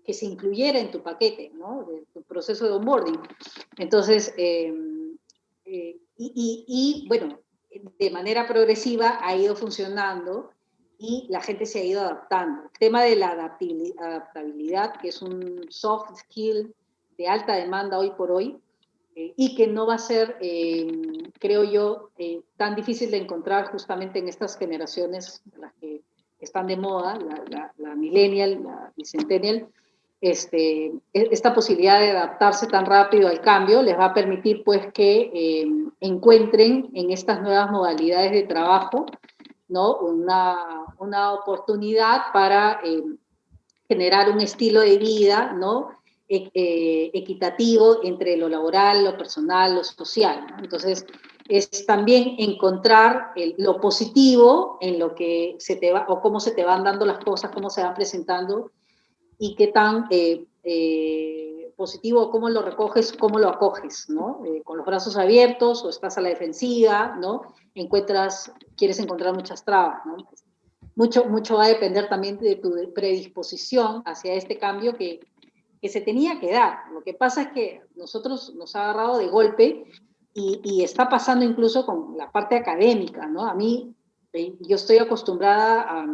se incluyera en tu paquete, ¿no? De tu proceso de onboarding. Entonces, bueno, de manera progresiva ha ido funcionando y la gente se ha ido adaptando. El tema de la adaptabilidad, que es un soft skill de alta demanda hoy por hoy, y que no va a ser, creo yo, tan difícil de encontrar justamente en estas generaciones, las que están de moda, la millennial, la centennial. Esta posibilidad de adaptarse tan rápido al cambio les va a permitir pues que encuentren en estas nuevas modalidades de trabajo, ¿no? Una oportunidad para generar un estilo de vida, ¿no? Equitativo entre lo laboral, lo personal, lo social, ¿no? Entonces, es también encontrar lo positivo en lo que se te va, o cómo se te van dando las cosas, cómo se van presentando, y qué tan positivo, cómo lo recoges, cómo lo acoges, ¿no? Con los brazos abiertos o estás a la defensiva, ¿no? Quieres encontrar muchas trabas, ¿no? Mucho va a depender también de tu predisposición hacia este cambio que se tenía que dar. Lo que pasa es que nosotros nos ha agarrado de golpe y está pasando incluso con la parte académica, ¿no? A mí, yo estoy acostumbrada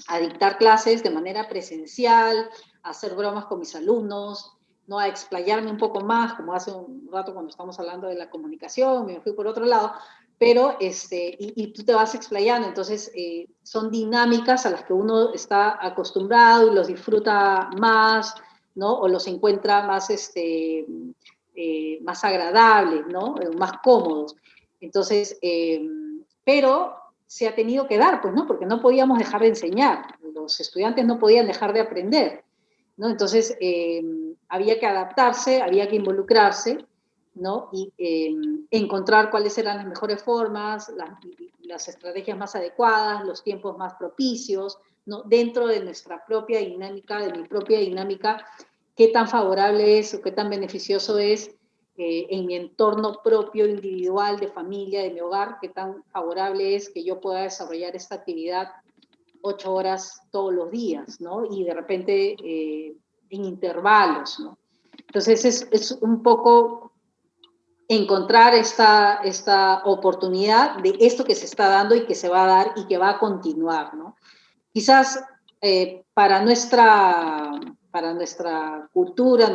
a dictar clases de manera presencial, a hacer bromas con mis alumnos, ¿no? A explayarme un poco más, como hace un rato cuando estamos hablando de la comunicación, me fui por otro lado, pero y tú te vas explayando, entonces son dinámicas a las que uno está acostumbrado y los disfruta más, ¿no? O los encuentra más, más agradables, ¿no? Más cómodos. Entonces, pero se ha tenido que dar, pues, ¿no? Porque no podíamos dejar de enseñar, los estudiantes no podían dejar de aprender, ¿no? Entonces, había que adaptarse, había que involucrarse, ¿no? Y encontrar cuáles eran las mejores formas, las estrategias más adecuadas, los tiempos más propicios, ¿no? Dentro de nuestra propia dinámica, de mi propia dinámica, qué tan favorable es o qué tan beneficioso es en mi entorno propio, individual, de familia, de mi hogar, qué tan favorable es que yo pueda desarrollar esta actividad 8 horas todos los días, ¿no? Y de repente en intervalos, ¿no? Entonces es un poco encontrar esta oportunidad de esto que se está dando y que se va a dar y que va a continuar, ¿no? Quizás para nuestra cultura,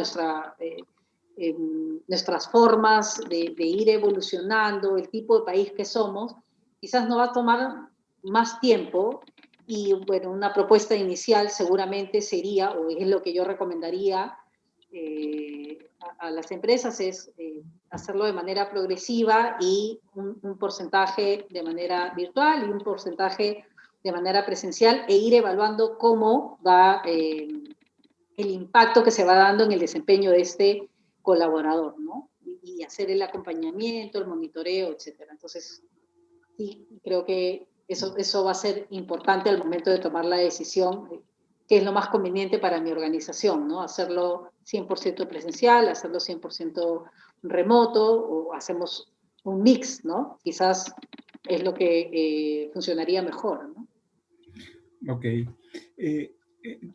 nuestras formas de ir evolucionando, el tipo de país que somos, quizás no va a tomar más tiempo y bueno, una propuesta inicial seguramente sería, o es lo que yo recomendaría a las empresas, es hacerlo de manera progresiva y un porcentaje de manera virtual y un porcentaje de manera presencial e ir evaluando cómo va el impacto que se va dando en el desempeño de este colaborador, ¿no? Y hacer el acompañamiento, el monitoreo, etcétera. Entonces, sí, creo que eso va a ser importante al momento de tomar la decisión de qué es lo más conveniente para mi organización, ¿no? Hacerlo 100% presencial, hacerlo 100% remoto, o hacemos un mix, ¿no? Quizás es lo que funcionaría mejor, ¿no? Ok.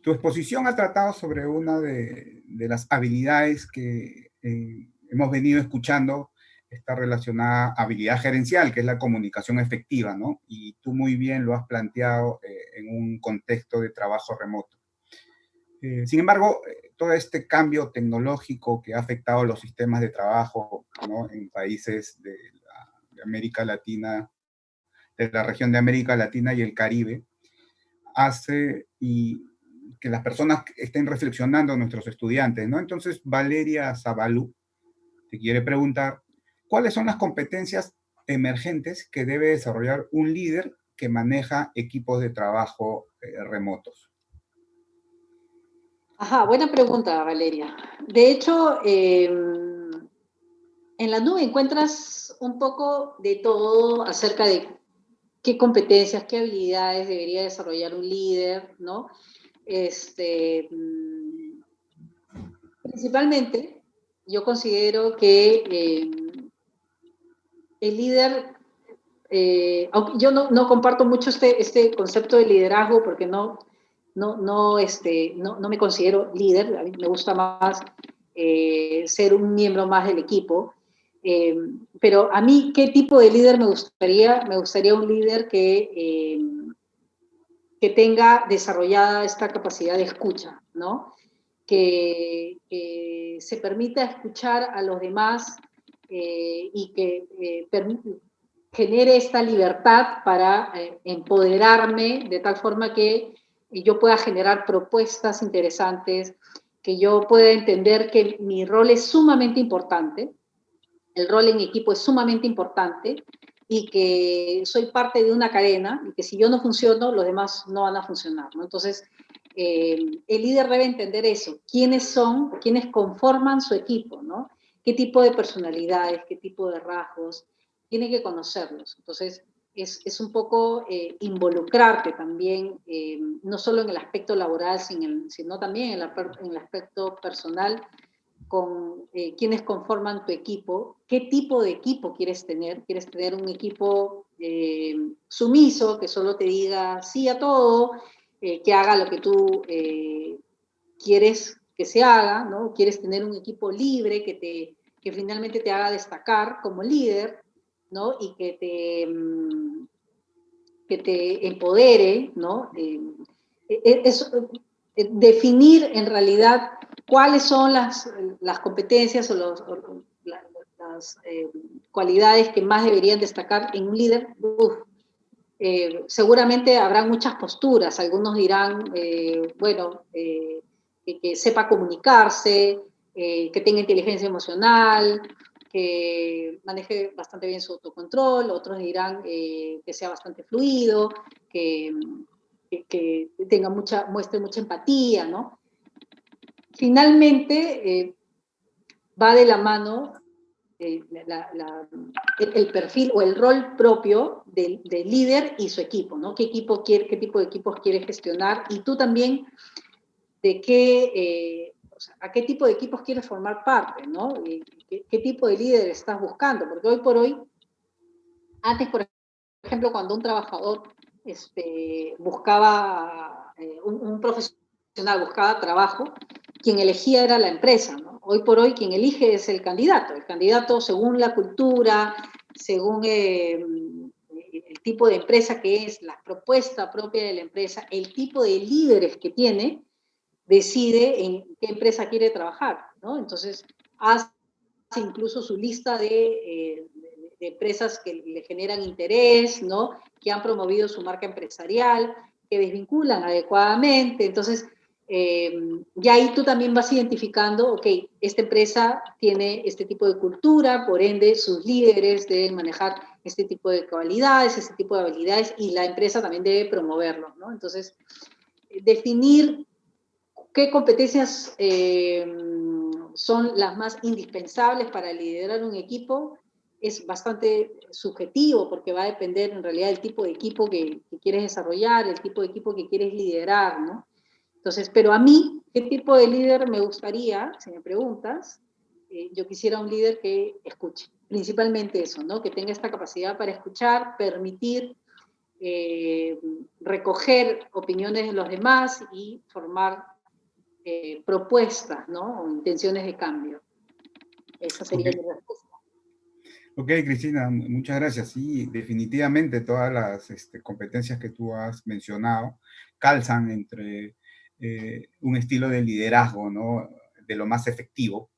Tu exposición ha tratado sobre una de las habilidades que hemos venido escuchando, está relacionada a habilidad gerencial, que es la comunicación efectiva, ¿no? Y tú muy bien lo has planteado en un contexto de trabajo remoto. Sin embargo, todo este cambio tecnológico que ha afectado los sistemas de trabajo, ¿no? En países de América Latina, de la región de América Latina y el Caribe, hace que las personas estén reflexionando, nuestros estudiantes, ¿no? Entonces, Valeria Zabalú te quiere preguntar, ¿cuáles son las competencias emergentes que debe desarrollar un líder que maneja equipos de trabajo remotos? Ajá, buena pregunta, Valeria. De hecho, en la nube encuentras un poco de todo acerca de qué competencias, qué habilidades debería desarrollar un líder, ¿no? Principalmente, yo considero que el líder, aunque yo no comparto mucho este concepto de liderazgo porque no me considero líder, a mí me gusta más ser un miembro más del equipo. Pero a mí, ¿qué tipo de líder me gustaría? Me gustaría un líder que tenga desarrollada esta capacidad de escucha, ¿no? Que se permita escuchar a los demás y que genere esta libertad para empoderarme de tal forma que yo pueda generar propuestas interesantes, que yo pueda entender que mi rol es sumamente importante, el rol en equipo es sumamente importante y que soy parte de una cadena y que si yo no funciono, los demás no van a funcionar, ¿no? Entonces, el líder debe entender eso, quiénes son, quiénes conforman su equipo, ¿no? Qué tipo de personalidades, qué tipo de rasgos, tiene que conocerlos. Entonces, es un poco involucrarte también, no solo en el aspecto laboral, sino también en el aspecto personal, con quienes conforman tu equipo, qué tipo de equipo quieres tener. ¿Quieres tener un equipo sumiso, que solo te diga sí a todo, que haga lo que tú quieres que se haga, ¿no? ¿Quieres tener un equipo libre que finalmente te haga destacar como líder, ¿no? Y que te empodere, ¿no? Es definir en realidad cuáles son las competencias o las cualidades que más deberían destacar en un líder. Seguramente habrá muchas posturas, algunos dirán, bueno, que sepa comunicarse, que tenga inteligencia emocional, que maneje bastante bien su autocontrol, otros dirán que sea bastante fluido, que, que tenga muestre mucha empatía, ¿no? Finalmente, va de la mano eh, la, la, el perfil o el rol propio del líder y su equipo, ¿no? ¿Qué equipo quiere, qué tipo de equipos quiere gestionar? Y tú también, de o sea, a qué tipo de equipos quieres formar parte, ¿no? ¿Qué tipo de líder estás buscando? Porque hoy por hoy, antes, por ejemplo, cuando un trabajador buscaba, un profesional buscaba trabajo, quien elegía era la empresa, ¿no? Hoy por hoy quien elige es el candidato según la cultura, según el tipo de empresa que es, la propuesta propia de la empresa, el tipo de líderes que tiene, decide en qué empresa quiere trabajar, ¿no? Entonces, hace incluso su lista de empresas que le generan interés, ¿no? Que han promovido su marca empresarial, que desvinculan adecuadamente. Entonces, ya ahí tú también vas identificando, ok, esta empresa tiene este tipo de cultura, por ende sus líderes deben manejar este tipo de cualidades, este tipo de habilidades, y la empresa también debe promoverlo, ¿no? Entonces, definir qué competencias son las más indispensables para liderar un equipo es bastante subjetivo porque va a depender en realidad del tipo de equipo que quieres desarrollar, el tipo de equipo que quieres liderar, ¿no? Entonces, pero a mí, ¿qué tipo de líder me gustaría? Si me preguntas, yo quisiera un líder que escuche, principalmente eso, ¿no? Que tenga esta capacidad para escuchar, permitir recoger opiniones de los demás y formar propuestas, ¿no? O intenciones de cambio. Esa sería mi respuesta. Ok, Cristina, muchas gracias. Sí, definitivamente todas las competencias que tú has mencionado calzan entre un estilo de liderazgo, ¿no? De lo más efectivo.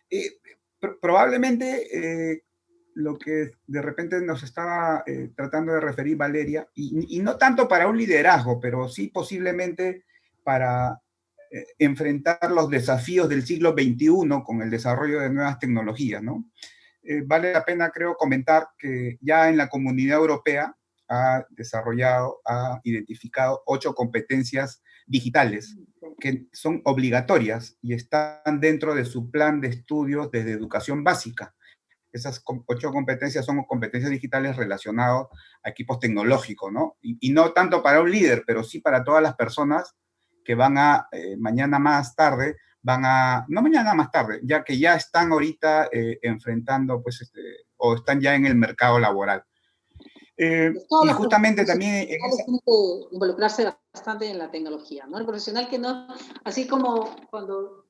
Eh, Probablemente lo que de repente nos estaba tratando de referir Valeria, y no tanto para un liderazgo, pero sí posiblemente para enfrentar los desafíos del siglo XXI con el desarrollo de nuevas tecnologías, ¿no? Vale la pena, creo, comentar que ya en la Comunidad Europea ha desarrollado, ha identificado 8 competencias digitales que son obligatorias y están dentro de su plan de estudios desde educación básica. Esas 8 competencias son competencias digitales relacionadas a equipos tecnológicos, ¿no? Y no tanto para un líder, pero sí para todas las personas que van a, mañana más tarde, no mañana más tarde, ya que ya están ahorita enfrentando, pues, o están ya en el mercado laboral. Todos Y los justamente también en profesionales tienen que involucrarse bastante en la tecnología, ¿no? El profesional que no, así como cuando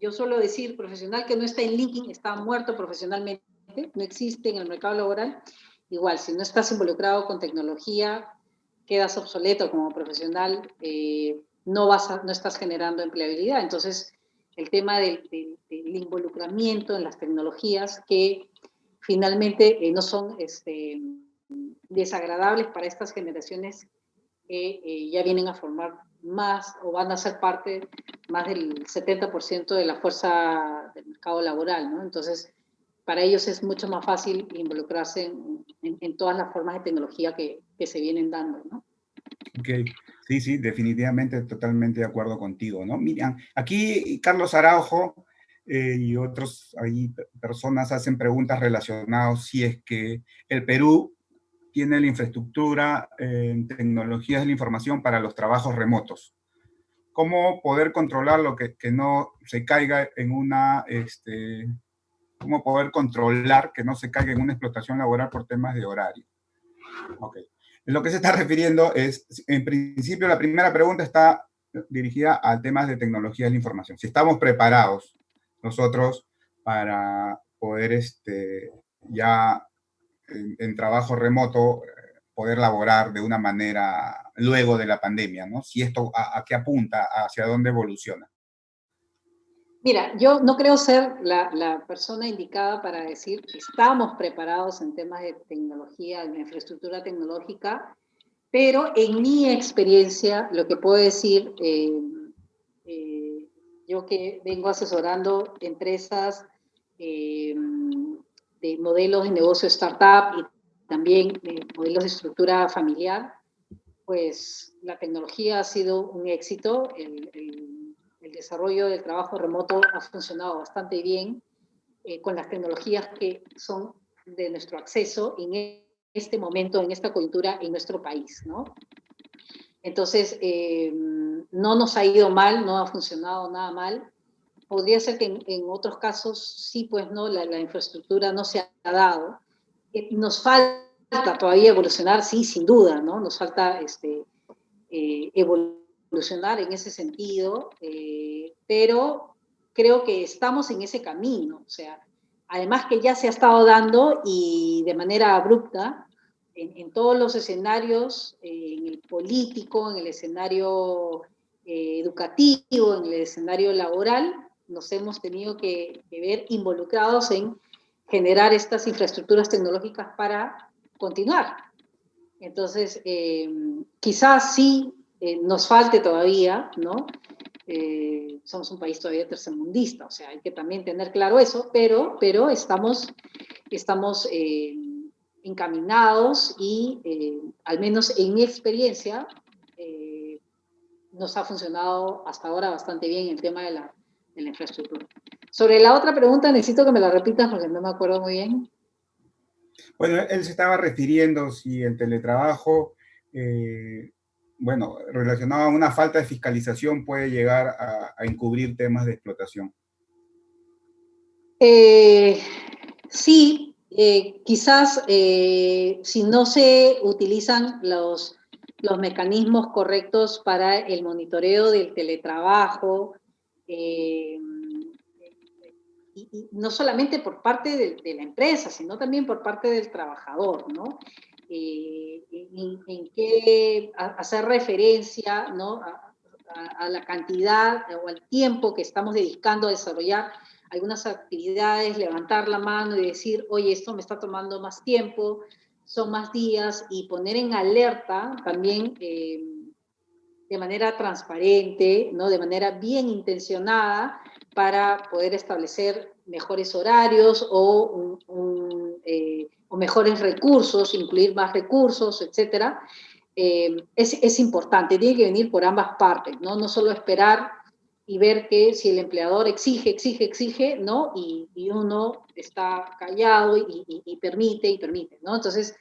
yo suelo decir, profesional que no está en LinkedIn está muerto profesionalmente, no existe en el mercado laboral. Igual, si no estás involucrado con tecnología, quedas obsoleto como profesional, no estás generando empleabilidad. Entonces, el tema del involucramiento en las tecnologías que finalmente no son desagradables para estas generaciones que ya vienen a formar más o van a ser parte más del 70% de la fuerza del mercado laboral, ¿no? Entonces, para ellos es mucho más fácil involucrarse en todas las formas de tecnología que se vienen dando, ¿no? Ok, sí, sí, definitivamente, totalmente de acuerdo contigo, ¿no? Miriam, aquí Carlos Araujo y otros ahí personas hacen preguntas relacionadas si es que el Perú tiene la infraestructura en tecnologías de la información para los trabajos remotos. ¿Cómo poder controlar lo que no se caiga en cómo poder controlar que no se caiga en una explotación laboral por temas de horario? Ok. Lo que se está refiriendo es, en principio, la primera pregunta está dirigida a temas de tecnología de la información. Si estamos preparados nosotros para poder ya en trabajo remoto poder laborar de una manera luego de la pandemia, ¿no? Si esto a qué apunta, hacia dónde evoluciona. Mira, yo no creo ser la persona indicada para decir que estamos preparados en temas de tecnología, en infraestructura tecnológica, pero en mi experiencia, lo que puedo decir, yo que vengo asesorando empresas de modelos de negocio startup y también modelos de estructura familiar, pues la tecnología ha sido un éxito, el desarrollo del trabajo remoto ha funcionado bastante bien con las tecnologías que son de nuestro acceso en este momento, en esta coyuntura, en nuestro país, ¿no? Entonces, no nos ha ido mal, no ha funcionado nada mal. Podría ser que en otros casos sí, pues no, la infraestructura no se ha dado. Nos falta todavía evolucionar, sí, sin duda, ¿no? Nos falta evolucionar en ese sentido, pero creo que estamos en ese camino, o sea, además que ya se ha estado dando y de manera abrupta en todos los escenarios, en el político, en el escenario educativo, en el escenario laboral, nos hemos tenido que ver involucrados en generar estas infraestructuras tecnológicas para continuar. Entonces, quizás sí nos falte todavía, ¿no? Somos un país todavía tercermundista, o sea, hay que también tener claro eso, pero estamos encaminados y, al menos en mi experiencia, nos ha funcionado hasta ahora bastante bien el tema de la infraestructura. Sobre la otra pregunta, necesito que me la repitas porque no me acuerdo muy bien. Bueno, él se estaba refiriendo si el teletrabajo, bueno, relacionado a una falta de fiscalización puede llegar a encubrir temas de explotación. Sí, Quizás si no se utilizan los mecanismos correctos para el monitoreo del teletrabajo, y no solamente por parte de la empresa, sino también por parte del trabajador, ¿no? En qué hacer referencia, ¿no? A la cantidad o al tiempo que estamos dedicando a desarrollar algunas actividades, levantar la mano y decir, oye, esto me está tomando más tiempo, son más días, y poner en alerta también de manera transparente, ¿no? De manera bien intencionada, para poder establecer mejores horarios o mejores recursos, incluir más recursos, etcétera. Es importante, tiene que venir por ambas partes, ¿no? No solo esperar y ver que si el empleador exige, ¿no? Y uno está callado y permite, ¿no? Entonces,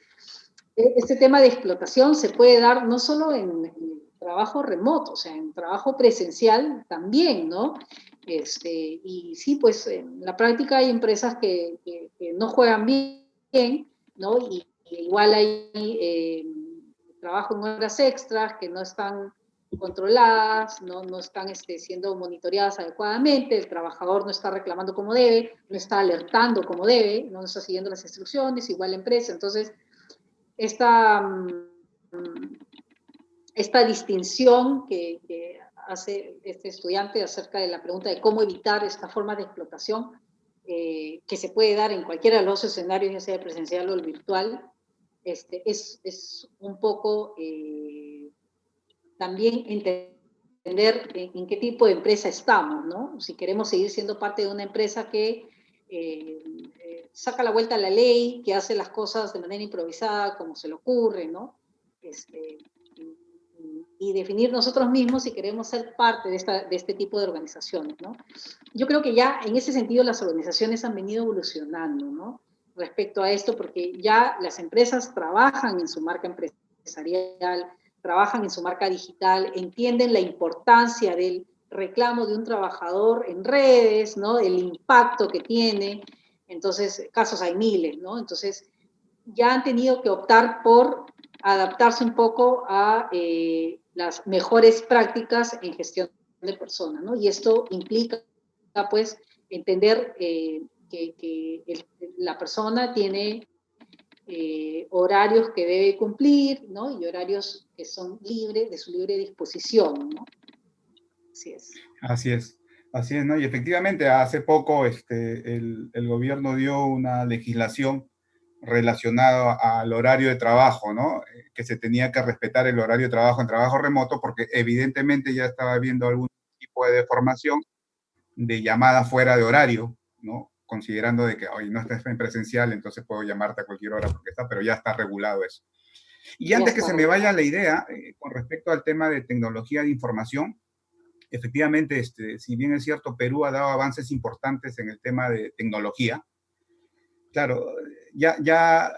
este tema de explotación se puede dar no solo en trabajo remoto, o sea, en trabajo presencial también, ¿no? Y sí, pues en la práctica hay empresas que no juegan bien, ¿no? Y igual hay trabajo en horas extras que no están controladas, no están siendo monitoreadas adecuadamente, el trabajador no está reclamando como debe, no está alertando como debe, no está siguiendo las instrucciones, igual la empresa. Entonces, esta, esta distinción que hace este estudiante acerca de la pregunta de cómo evitar esta forma de explotación, que se puede dar en cualquiera de los escenarios, ya sea presencial o el virtual, es un poco también entender en qué tipo de empresa estamos, ¿no? Si queremos seguir siendo parte de una empresa que saca la vuelta a la ley, que hace las cosas de manera improvisada, como se le ocurre, ¿no? Y definir nosotros mismos si queremos ser parte de este tipo de organizaciones, ¿no? Yo creo que ya en ese sentido las organizaciones han venido evolucionando, ¿no? Respecto a esto, porque ya las empresas trabajan en su marca empresarial, trabajan en su marca digital, entienden la importancia del reclamo de un trabajador en redes, ¿no? El impacto que tiene. Entonces, casos hay miles, ¿no? Entonces, ya han tenido que optar por adaptarse un poco a las mejores prácticas en gestión de personas, ¿no? Y esto implica, pues, entender la persona tiene horarios que debe cumplir, ¿no? Y horarios que son libres, de su libre disposición, ¿no? Así es. Así es, ¿no? Y efectivamente, hace poco el gobierno dio una legislación relacionada al horario de trabajo, ¿no? Que se tenía que respetar el horario de trabajo en trabajo remoto, porque evidentemente ya estaba habiendo algún tipo de deformación de llamada fuera de horario, ¿no? Considerando de que hoy no estás en presencial, entonces puedo llamarte a cualquier hora porque está, pero ya está regulado eso. Y Ya antes que está se me vaya regulado. la idea, con respecto al tema de tecnología de información, efectivamente, si bien es cierto, Perú ha dado avances importantes en el tema de tecnología. Claro, ya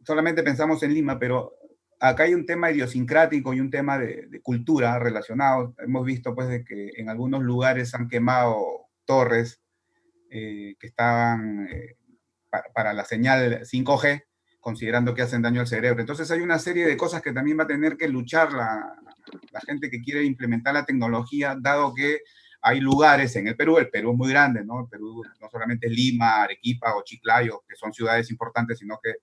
solamente pensamos en Lima, pero acá hay un tema idiosincrático y un tema de cultura relacionado. Hemos visto pues de que en algunos lugares han quemado torres que estaban para la señal 5G, considerando que hacen daño al cerebro. Entonces hay una serie de cosas que también va a tener que luchar la gente que quiere implementar la tecnología, dado que hay lugares en el Perú es muy grande, ¿no? El Perú no solamente Lima, Arequipa o Chiclayo, que son ciudades importantes, sino que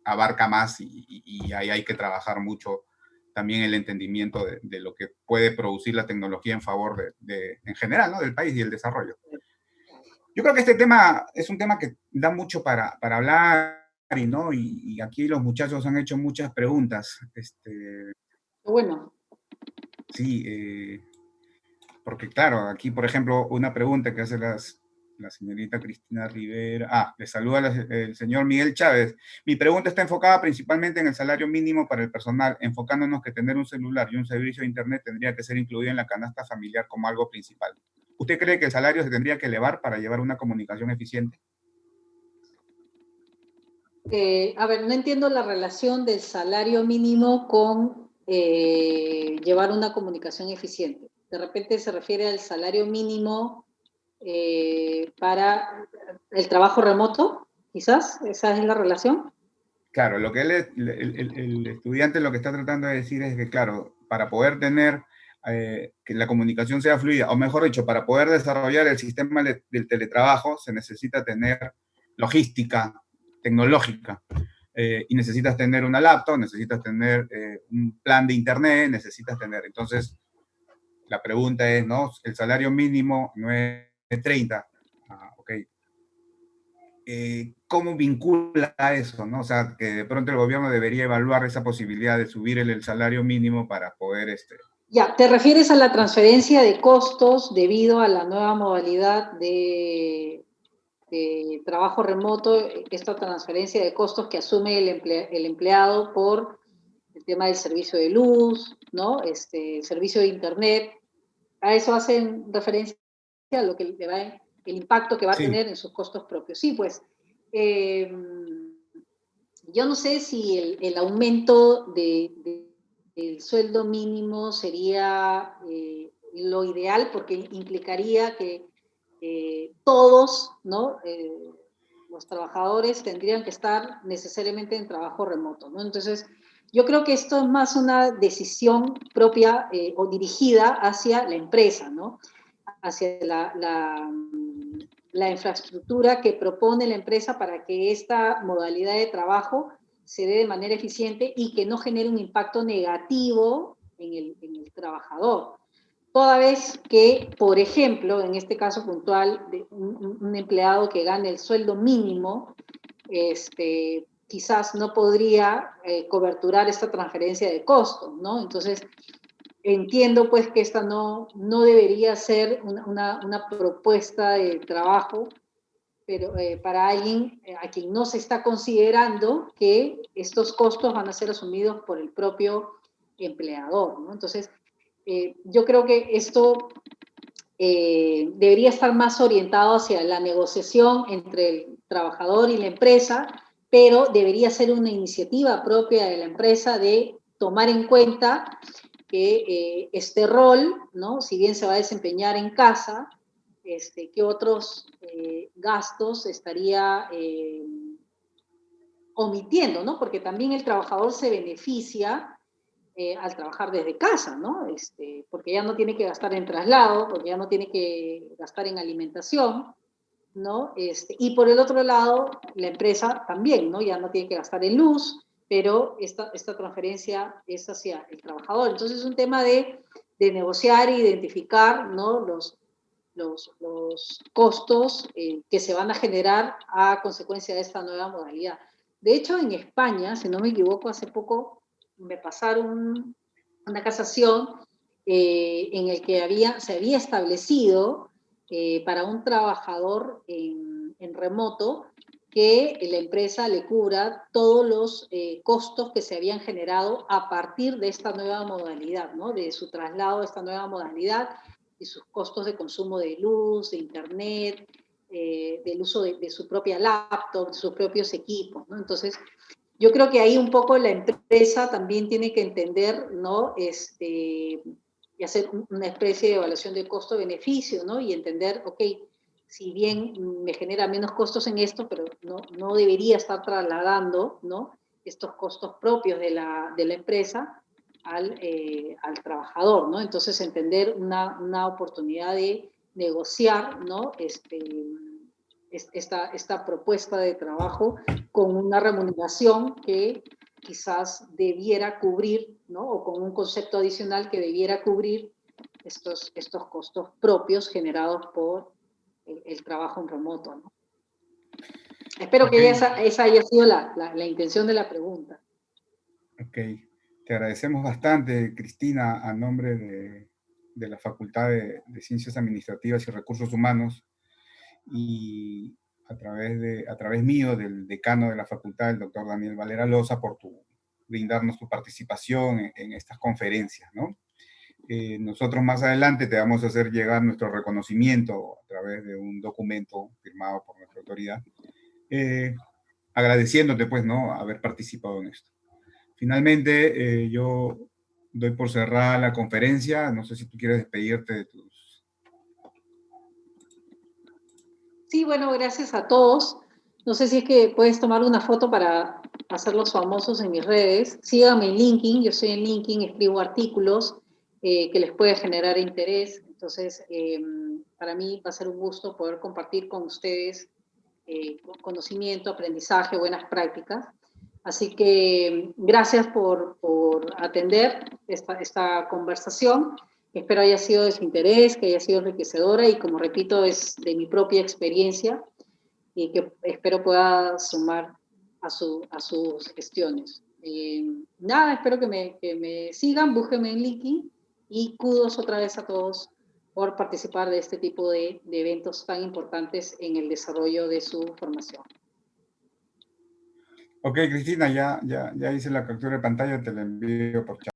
abarca más y ahí hay que trabajar mucho también el entendimiento de lo que puede producir la tecnología en favor en general, ¿no? Del país y el desarrollo. Yo creo que este tema es un tema que da mucho para hablar, ¿no? Y aquí los muchachos han hecho muchas preguntas. Bueno, Sí, porque claro, aquí, por ejemplo, una pregunta que hace la señorita Cristina Rivera. Le saluda el señor Miguel Chávez. Mi pregunta está enfocada principalmente en el salario mínimo para el personal, enfocándonos que tener un celular y un servicio de Internet tendría que ser incluido en la canasta familiar como algo principal. ¿Usted cree que el salario se tendría que elevar para llevar una comunicación eficiente? a ver, no entiendo la relación del salario mínimo con llevar una comunicación eficiente. De repente se refiere al salario mínimo para el trabajo remoto. Quizás esa es la relación. Claro, lo que el estudiante lo que está tratando de decir es que, claro, para poder tener que la comunicación sea fluida, o mejor dicho, para poder desarrollar el sistema del teletrabajo, se necesita tener logística tecnológica. Y necesitas tener una laptop, necesitas tener un plan de internet, necesitas tener. Entonces, la pregunta es, ¿no? El salario mínimo no es 30. Ok. ¿Cómo vincula eso, no? O sea, que de pronto el gobierno debería evaluar esa posibilidad de subir el salario mínimo para poder... Ya, ¿te refieres a la transferencia de costos debido a la nueva modalidad de trabajo remoto, esta transferencia de costos que asume el empleado por el tema del servicio de luz, ¿no? El servicio de internet? A eso hacen referencia a lo que le va, el impacto que va a Sí, tener en sus costos propios. Sí, pues, eh, yo no sé si el aumento del sueldo mínimo sería lo ideal, porque implicaría que todos, ¿no? Los trabajadores tendrían que estar necesariamente en trabajo remoto, ¿no? Entonces, yo creo que esto es más una decisión propia o dirigida hacia la empresa, ¿no? Hacia la infraestructura que propone la empresa para que esta modalidad de trabajo se dé de manera eficiente y que no genere un impacto negativo en el trabajador. Toda vez que, por ejemplo, en este caso puntual, de un empleado que gane el sueldo mínimo, quizás no podría coberturar esta transferencia de costos, ¿no? Entonces, entiendo pues que esta no debería ser una propuesta de trabajo, pero para alguien a quien no se está considerando que estos costos van a ser asumidos por el propio empleador, ¿no? Entonces, yo creo que esto debería estar más orientado hacia la negociación entre el trabajador y la empresa, pero debería ser una iniciativa propia de la empresa de tomar en cuenta que este rol, ¿no? Si bien se va a desempeñar en casa, qué otros gastos estaría omitiendo, ¿no? Porque también el trabajador se beneficia al trabajar desde casa, ¿no? Porque ya no tiene que gastar en traslado, porque ya no tiene que gastar en alimentación, ¿no? Y por el otro lado, la empresa también, ¿no? Ya no tiene que gastar en luz, pero esta transferencia es hacia el trabajador. Entonces es un tema de negociar e identificar, ¿no? Los costos que se van a generar a consecuencia de esta nueva modalidad. De hecho, en España, si no me equivoco, hace poco me pasaron una casación en el que se había establecido para un trabajador en remoto que la empresa le cubra todos los costos que se habían generado a partir de esta nueva modalidad, ¿no? De su traslado a esta nueva modalidad y sus costos de consumo de luz, de internet, del uso de su propia laptop, de sus propios equipos, ¿no? Entonces, yo creo que ahí un poco la empresa también tiene que entender, ¿no? Y hacer una especie de evaluación de costo-beneficio, ¿no? Y entender, ok, si bien me genera menos costos en esto, pero no debería estar trasladando, ¿no? Estos costos propios de la empresa al trabajador, ¿no? Entonces, entender una oportunidad de negociar, ¿no? Esta propuesta de trabajo con una remuneración que quizás debiera cubrir, ¿no? O con un concepto adicional que debiera cubrir estos costos propios generados por el trabajo en remoto, ¿no? Espero ok, que esa haya sido la intención de la pregunta. ok. Te agradecemos bastante, Cristina, a nombre de la Facultad de Ciencias Administrativas y Recursos Humanos y a través mío, del decano de la facultad, el doctor Daniel Valera Loza, por brindarnos tu participación en estas conferencias, ¿no? Nosotros más adelante te vamos a hacer llegar nuestro reconocimiento a través de un documento firmado por nuestra autoridad, eh, agradeciéndote, pues, ¿no?, haber participado en esto. Finalmente, yo doy por cerrada la conferencia. No sé si tú quieres despedirte de tus... Sí, bueno, gracias a todos. No sé si es que puedes tomar una foto para hacerlos famosos en mis redes. Síganme en LinkedIn, yo estoy en LinkedIn, escribo artículos que les puede generar interés. Entonces, para mí va a ser un gusto poder compartir con ustedes conocimiento, aprendizaje, buenas prácticas. Así que gracias por atender esta conversación. Espero haya sido de su interés, que haya sido enriquecedora y como repito, es de mi propia experiencia y que espero pueda sumar a sus gestiones. Nada, espero que me sigan, búsquenme en LinkedIn y kudos otra vez a todos por participar de este tipo de eventos tan importantes en el desarrollo de su formación. Ok, Cristina, ya hice la captura de pantalla, te la envío por chat.